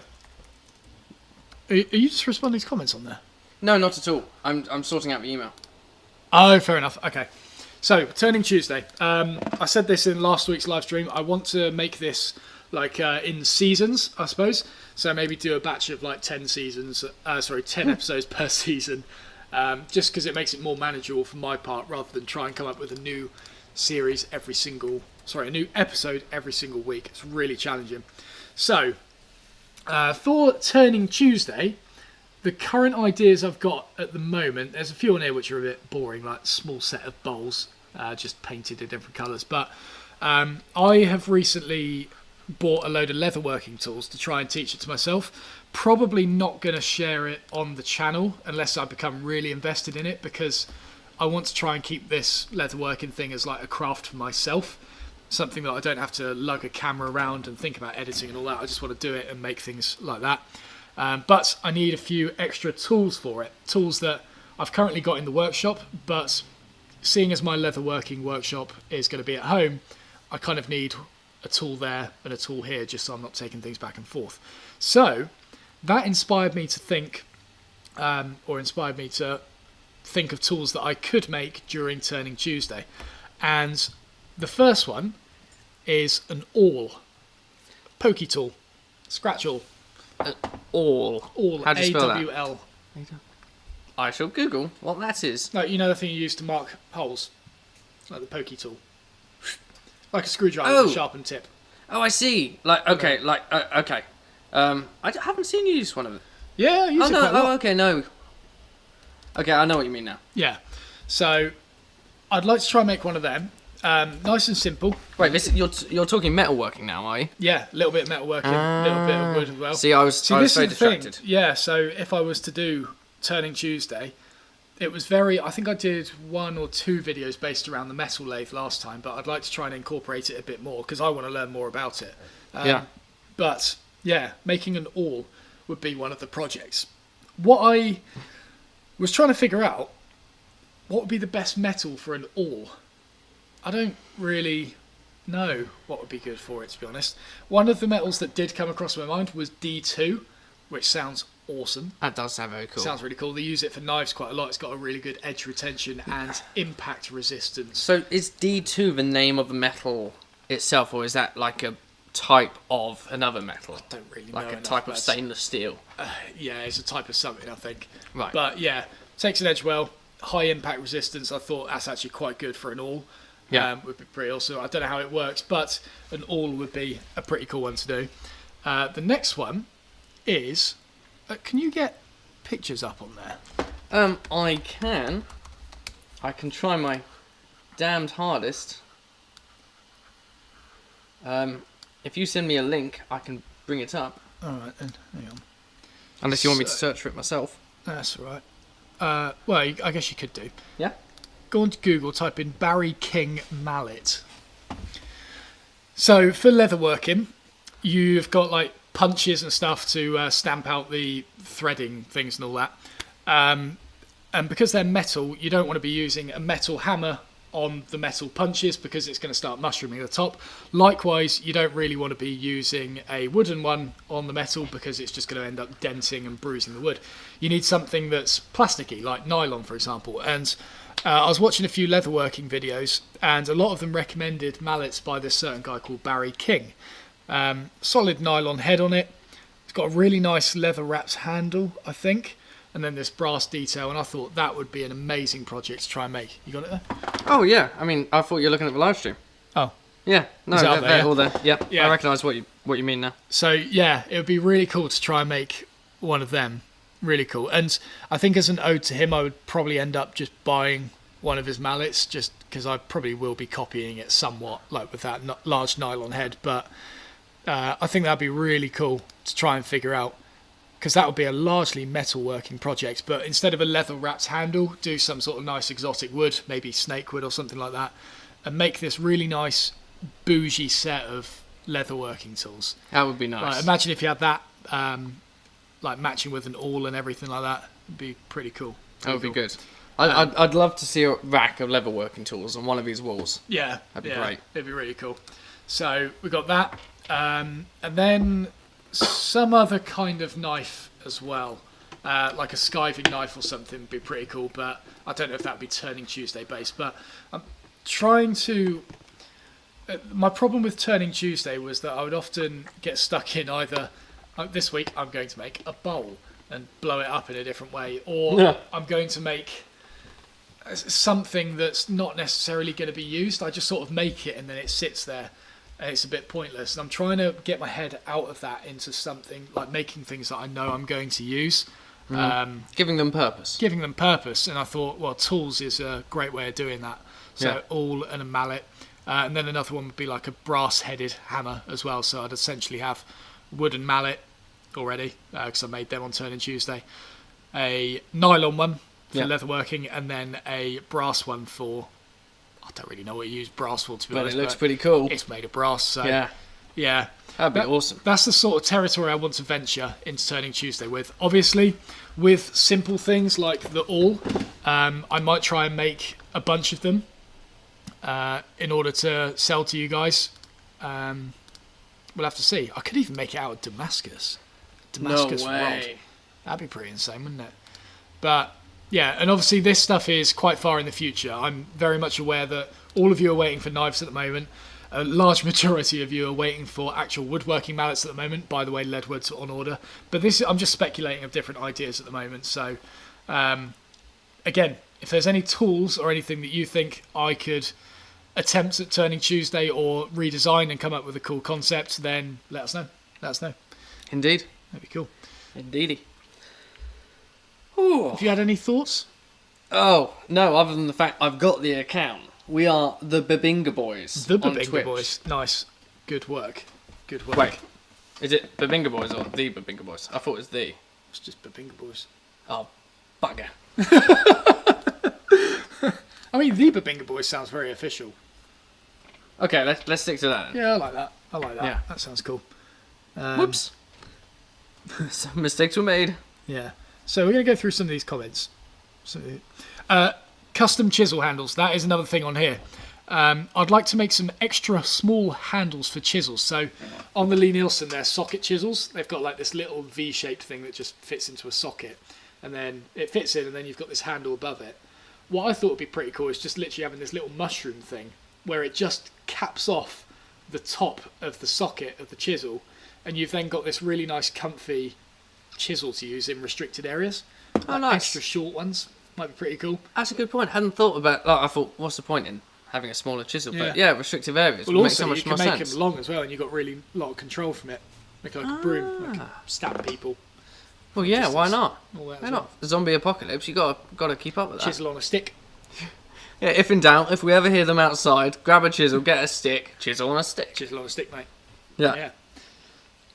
are you just responding to comments on there? No, not at all. I'm sorting out the email. Oh, fair enough. Okay. So, Turning Tuesday. I said this in last week's live stream. I want to make this like in seasons, I suppose. So maybe do a batch of like 10 episodes per season. Just because it makes it more manageable for my part, rather than try and come up with a new new episode every single week. It's really challenging. So, for Turning Tuesday, the current ideas I've got at the moment, there's a few on here which are a bit boring, like a small set of bowls, just painted in different colours. But I have recently bought a load of leatherworking tools to try and teach it to myself. Probably not going to share it on the channel unless I become really invested in it, because I want to try and keep this leatherworking thing as like a craft for myself, something that I don't have to lug a camera around and think about editing and all that. I just want to do it and make things like that. But I need a few extra tools for it, tools that I've currently got in the workshop, but seeing as my leatherworking workshop is going to be at home, I kind of need a tool there and a tool here, just so I'm not taking things back and forth. So that inspired me to think of tools that I could make during Turning Tuesday. And the first one is an awl, pokey tool, scratch awl. Awl. Awl. How do you spell that? A-W-L. I shall Google what that is. No, you know the thing you use to mark holes, like the pokey tool, like a screwdriver with a sharpened tip. Oh, I see. Okay. I haven't seen you use one of it. Yeah, I use it quite a lot. Oh, okay, no. Okay, I know what you mean now. Yeah. So I'd like to try and make one of them. Nice and simple. Wait, you're talking metalworking now, are you? Yeah, a little bit of metalworking, a little bit of wood as well. See, I was very distracted. Yeah, so if I was to do Turning Tuesday, it was I think I did 1 or 2 videos based around the metal lathe last time, but I'd like to try and incorporate it a bit more because I want to learn more about it. But yeah, making an awl would be one of the projects. What I was trying to figure out, what would be the best metal for an awl? I don't really know what would be good for it, to be honest. One of the metals that did come across my mind was D2, which sounds awesome. That does sound very cool. Sounds really cool. They use it for knives quite a lot. It's got a really good edge retention and impact resistance. So is D2 the name of the metal itself, or is that like a type of another metal? I don't really know. Like a type of stainless steel? Yeah, it's a type of something, I think. Right. But yeah, takes an edge well, high impact resistance. I thought that's actually quite good for an awl. Yeah. Would be pretty awesome. I don't know how it works, but an awl would be a pretty cool one to do. The next one is... can you get pictures up on there? I can. I can try my damned hardest. If you send me a link, I can bring it up. Alright then, hang on. Unless you want me to search for it myself. That's alright. Well, I guess you could do. Yeah? Go on to Google, type in Barry King mallet. So, for leatherworking, you've got like punches and stuff to stamp out the threading things and all that. And because they're metal, you don't want to be using a metal hammer on the metal punches because it's going to start mushrooming at the top. Likewise, you don't really want to be using a wooden one on the metal because it's just going to end up denting and bruising the wood. You need something that's plasticky, like nylon, for example. And I was watching a few leatherworking videos, and a lot of them recommended mallets by this certain guy called Barry King. Solid nylon head on it. It's got a really nice leather wrapped handle, I think. And then this brass detail, and I thought that would be an amazing project to try and make. You got it there? Oh, yeah. I mean, I thought you were looking at the live stream. Oh. Yeah. No, Is it up they're there, yeah? all there. Yep. Yeah. I recognise what you mean now. So, yeah, it would be really cool to try and make one of them. Really cool. And I think as an ode to him, I would probably end up just buying one of his mallets, just because I probably will be copying it somewhat, like with that large nylon head. But I think that'd be really cool to try and figure out, because that would be a largely metalworking project, but instead of a leather wrapped handle, do some sort of nice exotic wood, maybe snake wood or something like that, and make this really nice bougie set of leatherworking tools. That would be nice. Like, imagine if you had that, like matching with an awl and everything like that. It'd be pretty cool. That would be good. I'd love to see a rack of leatherworking tools on one of these walls. Yeah, that'd be great. It'd be really cool. So we got that, and then some other kind of knife as well, like a skiving knife or something would be pretty cool, but I don't know if that would be Turning Tuesday based. But I'm trying to... my problem with Turning Tuesday was that I would often get stuck in either, this week I'm going to make a bowl and blow it up in a different way, or I'm going to make something that's not necessarily going to be used. I just sort of make it and then it sits there. And it's a bit pointless, and I'm trying to get my head out of that into something like making things that I know I'm going to use, giving them purpose. And I thought, well, tools is a great way of doing that. So awl and a mallet, and then another one would be like a brass-headed hammer as well. So I'd essentially have wooden mallet already, because I made them on Turning Tuesday, a nylon one for leatherworking, and then a brass one for... I don't really know what you use brass for, to be honest. But it looks pretty cool. It's made of brass, so yeah. That'd be awesome. That's the sort of territory I want to venture into Turning Tuesday with. Obviously, with simple things like the awl, I might try and make a bunch of them in order to sell to you guys. We'll have to see. I could even make it out of Damascus. Damascus rod. That'd be pretty insane, wouldn't it? But... yeah, and obviously this stuff is quite far in the future. I'm very much aware that all of you are waiting for knives at the moment. A large majority of you are waiting for actual woodworking mallets at the moment. By the way, Leadwood's on order. But I'm just speculating of different ideas at the moment. So, again, if there's any tools or anything that you think I could attempt at Turning Tuesday or redesign and come up with a cool concept, then let us know. Indeed. That'd be cool. Indeedy. Have you had any thoughts? Oh, no, other than the fact I've got the account. We are the Babinga Boys. The on Babinga Twitch. Boys. Nice. Good work. Wait, is it Babinga Boys or the Babinga Boys? I thought it was the. It's just Babinga Boys. Oh, bugger. I mean, the Babinga Boys sounds very official. Okay, let's stick to that then. Yeah, I like that. Yeah. That sounds cool. Whoops. Some mistakes were made. Yeah. So we're going to go through some of these comments. So, custom chisel handles. That is another thing on here. I'd like to make some extra small handles for chisels. So on the Lee Nielsen, they're socket chisels. They've got like this little V-shaped thing that just fits into a socket. And then it fits in, and then you've got this handle above it. What I thought would be pretty cool is just literally having this little mushroom thing where it just caps off the top of the socket of the chisel. And you've then got this really nice, comfy chisel to use in restricted areas. Oh, nice. Extra short ones might be pretty cool. That's a good point. Hadn't thought about. Like, I thought, what's the point in having a smaller chisel? But yeah, restrictive areas Well, would also make so much you more can make sense. them long as well, and you've got really a lot of control from it. Make it like a broom, like stab people. Well, yeah, why not? All that Why as not? well. The zombie apocalypse, you got to keep up with that. Chisel on a stick. Yeah, if in doubt, if we ever hear them outside, grab a chisel, get a stick, chisel on a stick. Chisel on a stick, mate. Yeah.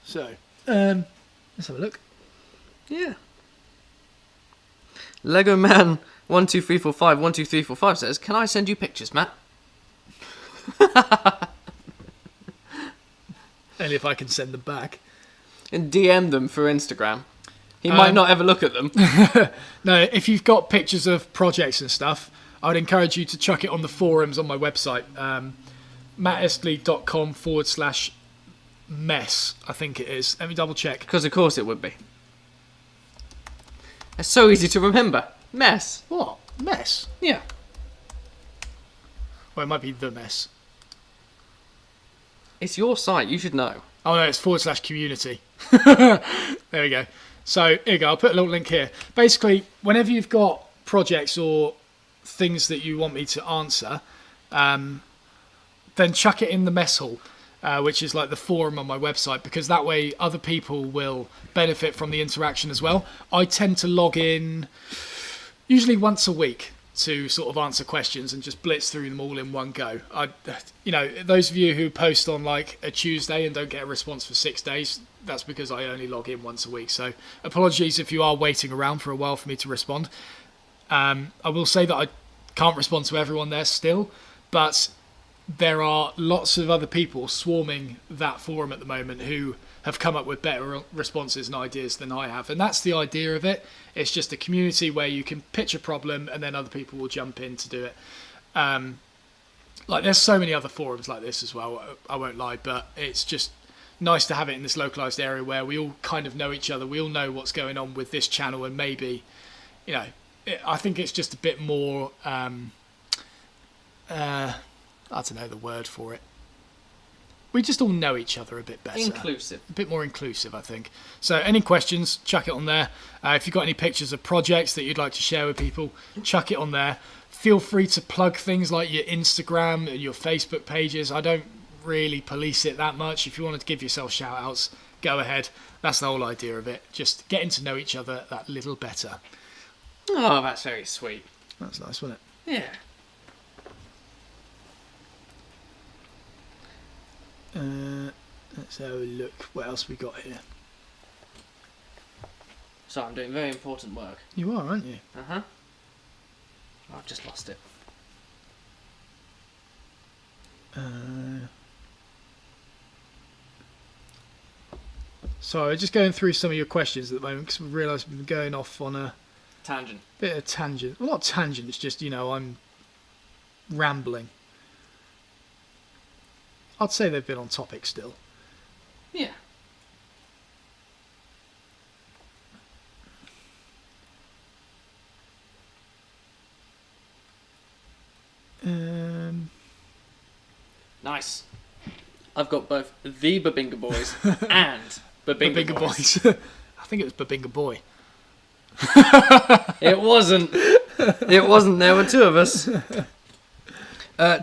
So, let's have a look. Yeah. Lego Man 12345 says, "Can I send you pictures, Matt?" Only if I can send them back. And DM them for Instagram. He might not ever look at them. No, if you've got pictures of projects and stuff, I would encourage you to chuck it on the forums on my website, mattesley.com/mess, I think it is. Let me double check. Because of course it would be. It's so easy to remember. Mess. What? Mess? Yeah. Well, it might be the mess. It's your site. You should know. Oh no, it's /community. There we go. So here you go. I'll put a little link here. Basically, whenever you've got projects or things that you want me to answer, then chuck it in the mess hall, which is like the forum on my website, because that way other people will benefit from the interaction as well. I tend to log in usually once a week to sort of answer questions and just blitz through them all in one go. Those of you who post on like a Tuesday and don't get a response for 6 days, that's because I only log in once a week. So apologies if you are waiting around for a while for me to respond. I will say that I can't respond to everyone there still, but there are lots of other people swarming that forum at the moment who have come up with better responses and ideas than I have. And that's the idea of it. It's just a community where you can pitch a problem and then other people will jump in to do it. There's so many other forums like this as well, I won't lie, but it's just nice to have it in this localized area where we all kind of know each other. We all know what's going on with this channel, and maybe, I think it's just a bit more, I don't know the word for it. We just all know each other a bit better. Inclusive. A bit more inclusive, I think. So any questions, chuck it on there. If you've got any pictures of projects that you'd like to share with people, chuck it on there. Feel free to plug things like your Instagram and your Facebook pages. I don't really police it that much. If you wanted to give yourself shout outs, go ahead. That's the whole idea of it. Just getting to know each other that little better. Oh, that's very sweet. That's nice, wasn't it? Yeah. Let's have a look. What else we got here? So I'm doing very important work. You are, aren't you? Uh-huh. Oh, I've just lost it. Sorry, just going through some of your questions at the moment because we realised we've been going off on a Tangent. bit of tangent. Well, not tangent, it's just, I'm rambling. I'd say they've been on topic still. Yeah. Nice. I've got both the Babinga Boys and Babinga Boys. I think it was Babinga Boy. It wasn't. It wasn't. There were two of us.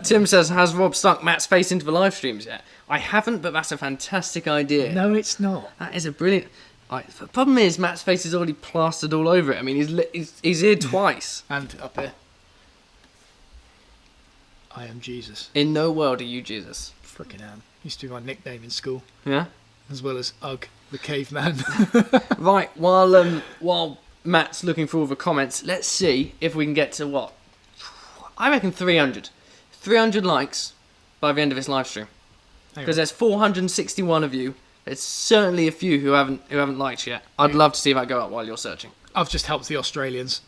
Tim says, has Rob stuck Matt's face into the live streams yet? I haven't, but that's a fantastic idea. No, it's not. That is a brilliant... the problem is Matt's face is already plastered all over it. I mean, he's here twice. And up here. I am Jesus. In no world are you Jesus. Frickin' am. Used to be my nickname in school. Yeah? As well as Ugg, the caveman. Right, while Matt's looking for all the comments, let's see if we can get to what? I reckon 300. 300 likes by the end of this live stream. Because there's 461 of you. There's certainly a few who haven't liked yet. I'd love to see that go up while you're searching. I've just helped the Australians.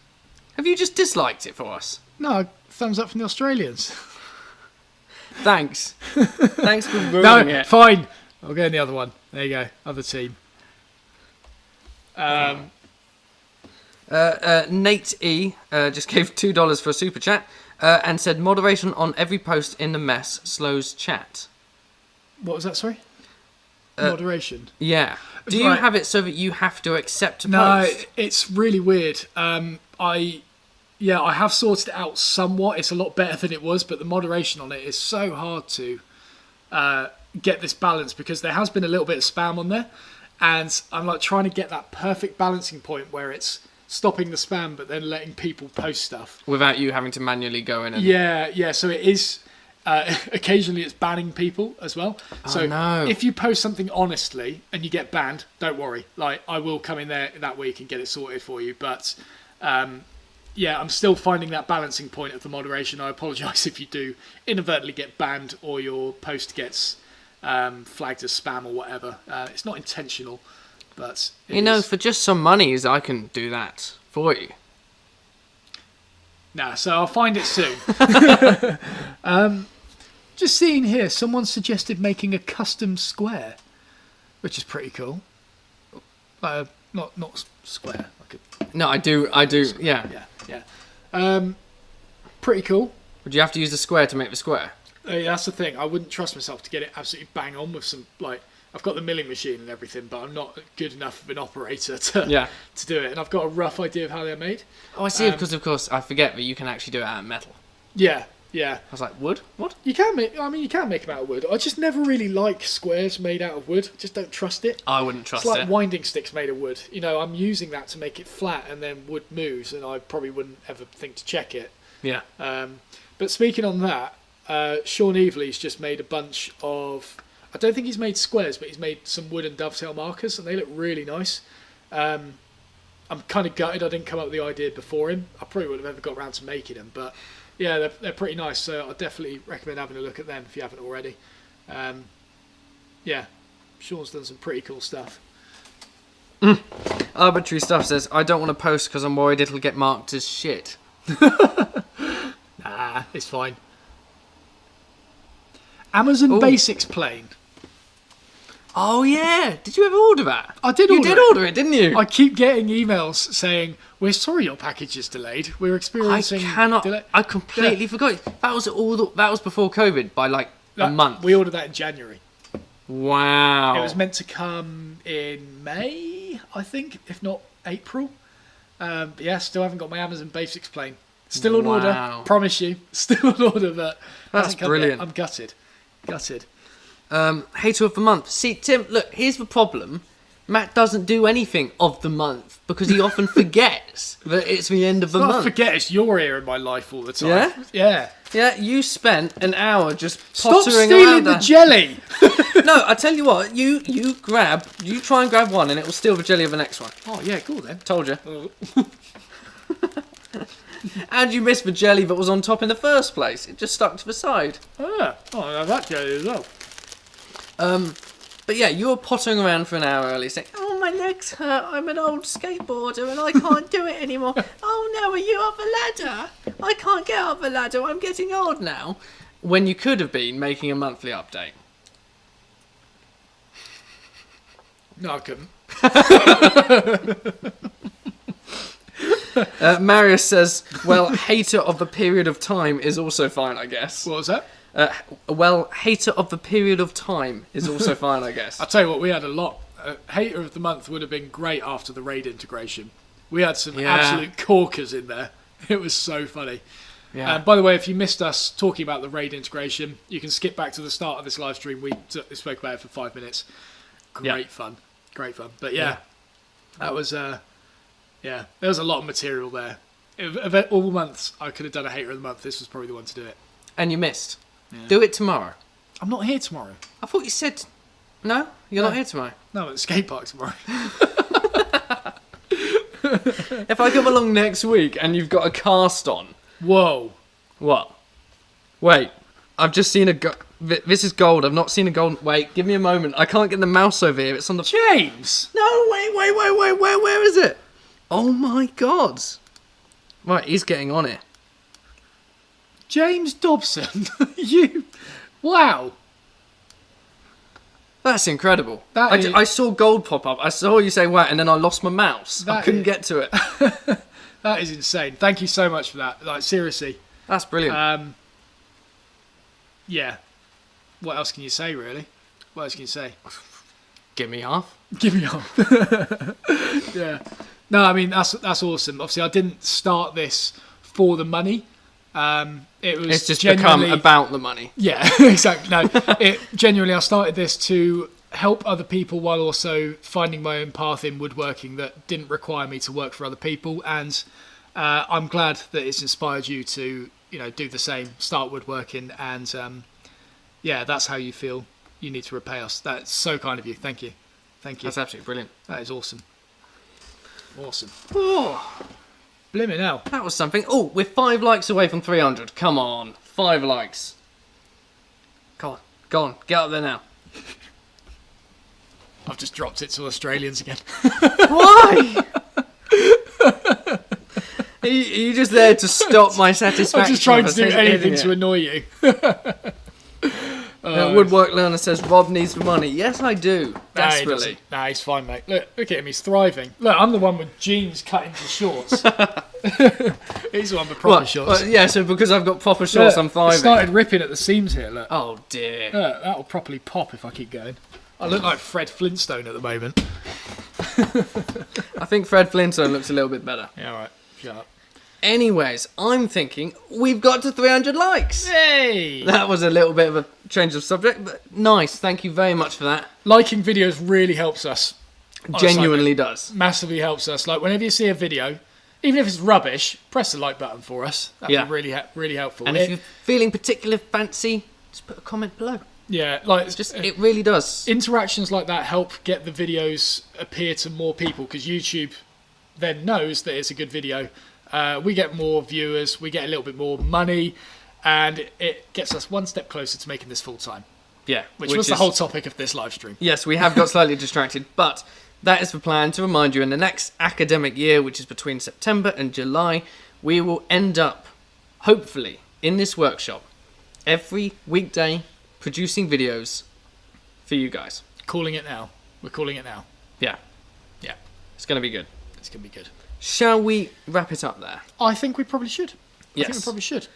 Have you just disliked it for us? No, thumbs up from the Australians. Thanks. Thanks for ruining it. Fine. I'll go in the other one. There you go. Other team. Nate E just gave $2 for a super chat and said moderation on every post in the mess slows chat. What was that, sorry? Moderation. Yeah. Do you have it so that you have to accept a post? No, it's really weird. I have sorted it out somewhat. It's a lot better than it was, but the moderation on it is so hard to get this balance because there has been a little bit of spam on there, and I'm like trying to get that perfect balancing point where it's stopping the spam but then letting people post stuff without you having to manually go in and... Yeah, so it is occasionally it's banning people as well. So if you post something honestly and you get banned, don't worry. Like, I will come in there that week and get it sorted for you, but I'm still finding that balancing point of the moderation. I apologise if you do inadvertently get banned or your post gets flagged as spam or whatever. It's not intentional, but for just some monies I can do that for you. Nah, so I'll find it soon. Just seeing here, someone suggested making a custom square, which is pretty cool. Not square. No, I do. Yeah. Pretty cool. Would you have to use the square to make the square? That's the thing. I wouldn't trust myself to get it absolutely bang on with some I've got the milling machine and everything, but I'm not good enough of an operator to do it. And I've got a rough idea of how they're made. Oh, I see. Because of course I forget that you can actually do it out of metal. Yeah. I was like, wood? What? You can make them out of wood. I just never really like squares made out of wood. Just don't trust it. I wouldn't trust it. It's like winding sticks made of wood. I'm using that to make it flat, and then wood moves, and I probably wouldn't ever think to check it. Yeah. But speaking on that, Sean Evely's just made a bunch of... I don't think he's made squares, but he's made some wooden dovetail markers, and they look really nice. I'm kind of gutted I didn't come up with the idea before him. I probably wouldn't have ever got around to making them, but... Yeah, they're pretty nice, so I definitely recommend having a look at them if you haven't already. Sean's done some pretty cool stuff. Arbitrary Stuff says, I don't want to post because I'm worried it'll get marked as shit. Nah, it's fine. Amazon Basics plane. Oh, yeah. Did you ever order that? I did order it. You did order it, didn't you? I keep getting emails saying, we're sorry your package is delayed. We're experiencing... I completely forgot. That was before COVID by a month. We ordered that in January. Wow. It was meant to come in May, I think, if not April. But yeah, still haven't got my Amazon Basics plane. Still on order. Promise you. Still on order, but... That's brilliant. I'm gutted. Hater of the month. See, Tim, look, here's the problem. Matt doesn't do anything of the month because he often forgets that it's the end of the month. I forget it's your here in my life all the time. Yeah? Yeah, you spent an hour just Stop pottering stealing around the jelly! No, I tell you what, you try and grab one and it will steal the jelly of the next one. Oh, yeah, cool then. Told you. And you missed the jelly that was on top in the first place. It just stuck to the side. I have that jelly as well. But yeah, you were pottering around for an hour early saying, oh, my legs hurt, I'm an old skateboarder and I can't do it anymore. Oh no, are you up the ladder? I can't get up the ladder, I'm getting old now. When you could have been making a monthly update. No, I couldn't. Marius says, well, hater of the period of time is also fine, I guess. What was that? Hater of the period of time is also fine, I guess. I'll tell you what, we had a lot. Hater of the month would have been great after the raid integration. We had some absolute corkers in there. It was so funny. Yeah. By the way, if you missed us talking about the raid integration, you can skip back to the start of this live stream. We spoke about it for 5 minutes. Great fun. But that was... there was a lot of material there. Of all months, I could have done a hater of the month. This was probably the one to do it. And you missed. Yeah. Do it tomorrow. I'm not here tomorrow. I thought you said... No? You're not here tomorrow? No, I'm at the skate park tomorrow. If I come along next week and you've got a cast on... Whoa. What? Wait. I've just seen a... This is gold. I've not seen a gold... Wait, give me a moment. I can't get the mouse over here. It's on the... James! No, wait. Where is it? Oh my God. Right, he's getting on it. James Dobson. You... Wow. That's incredible. I saw gold pop up. I saw you say wow, and then I lost my mouse. I couldn't get to it. That is insane. Thank you so much for that. Like, seriously. That's brilliant. Yeah. What else can you say, really? What else can you say? Give me half. Give me half. Yeah. No, I mean, that's awesome. Obviously, I didn't start this for the money. It's just become about the money. Yeah, exactly. No, genuinely, I started this to help other people while also finding my own path in woodworking that didn't require me to work for other people. And I'm glad that it's inspired you to, do the same, start woodworking. And that's how you feel you need to repay us. That's so kind of you. Thank you. That's absolutely brilliant. That is awesome. Awesome. Oh. Blimmin' hell. That was something. Oh, we're 5 likes away from 300. Come on. 5 likes. Go on. Get up there now. I've just dropped it to Australians again. Why? Are you just there to stop my satisfaction? I'm just trying to of do us anything editing to it? annoy you. Woodwork Learner says Rob needs the money. Yes, I do. Nah, he Desperately. doesn't. Nah, he's fine, mate. Look at him. He's thriving. Look, I'm the one with jeans cut into shorts. He's the one with proper shorts. Yeah, so because I've got proper shorts, Look, I'm thriving. it started ripping at the seams here, look. Oh, dear. Look, that'll properly pop if I keep going. I look like Fred Flintstone at the moment. I think Fred Flintstone looks a little bit better. Yeah, alright. Shut up. Anyways, I'm thinking we've got to 300 likes. Hey! That was a little bit of a change of subject, but nice. Thank you very much for that. Liking videos really helps us. Genuinely does. Massively helps us. Like, whenever you see a video, even if it's rubbish, press the like button for us. That'd be really helpful. And if you're feeling particularly fancy, just put a comment below. Yeah, like It really does. Interactions like that help get the videos appear to more people because YouTube then knows that it's a good video. We get more viewers, we get a little bit more money, and it gets us one step closer to making this full time. Yeah. Which was the whole topic of this live stream. Yes, we have got slightly distracted, but that is the plan. To remind you, in the next academic year, which is between September and July, we will end up, hopefully, in this workshop, every weekday, producing videos for you guys. Calling it now. We're calling it now. Yeah. Yeah. It's going to be good. It's going to be good. Shall we wrap it up there? I think we probably should. Yes. I think we probably should.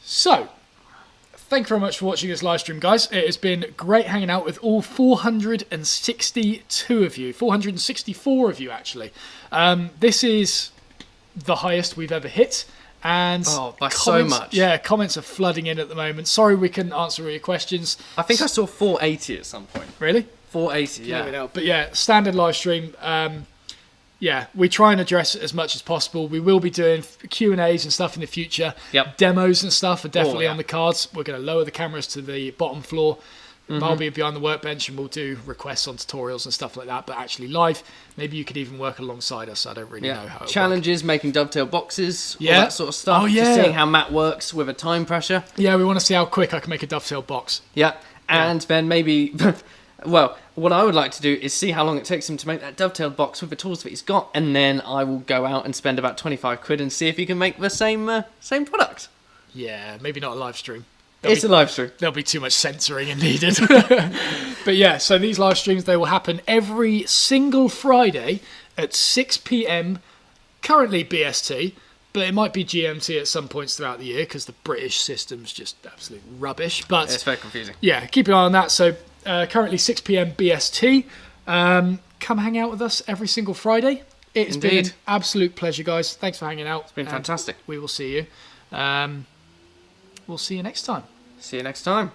So, thank you very much for watching this live stream, guys. It has been great hanging out with all 462 of you. 464 of you, actually. This is the highest we've ever hit. And by so much. Yeah, comments are flooding in at the moment. Sorry we couldn't answer all your questions. I think I saw 480 at some point. Really? 480, yeah. But yeah, standard live stream. Yeah, we try and address it as much as possible. We will be doing Q&As and stuff in the future. Yep. Demos and stuff are definitely yeah. on the cards. We're going to lower the cameras to the bottom floor. I'll be behind the workbench and we'll do requests on tutorials and stuff like that, but actually live. Maybe you could even work alongside us. I don't really know how it Challenges, making dovetail boxes, all Yeah. that sort of stuff. Oh, yeah. Just seeing how Matt works with a time pressure. Yeah, we want to see how quick I can make a dovetail box. Yeah. And then maybe, well, what I would like to do is see how long it takes him to make that dovetail box with the tools that he's got, and then I will go out and spend about 25 quid and see if he can make the same product. Yeah, maybe not a live stream. It's a live stream. There'll be too much censoring needed. But yeah, so these live streams, they will happen every single Friday at 6 p.m, currently BST, but it might be GMT at some points throughout the year because the British system's just absolute rubbish. But It's very confusing. yeah, keep an eye on that. So currently 6 p.m. BST. Come hang out with us every single Friday. It's been an Indeed. absolute pleasure, guys. Thanks for hanging out. It's been fantastic. We will see you. We'll see you next time. See you next time.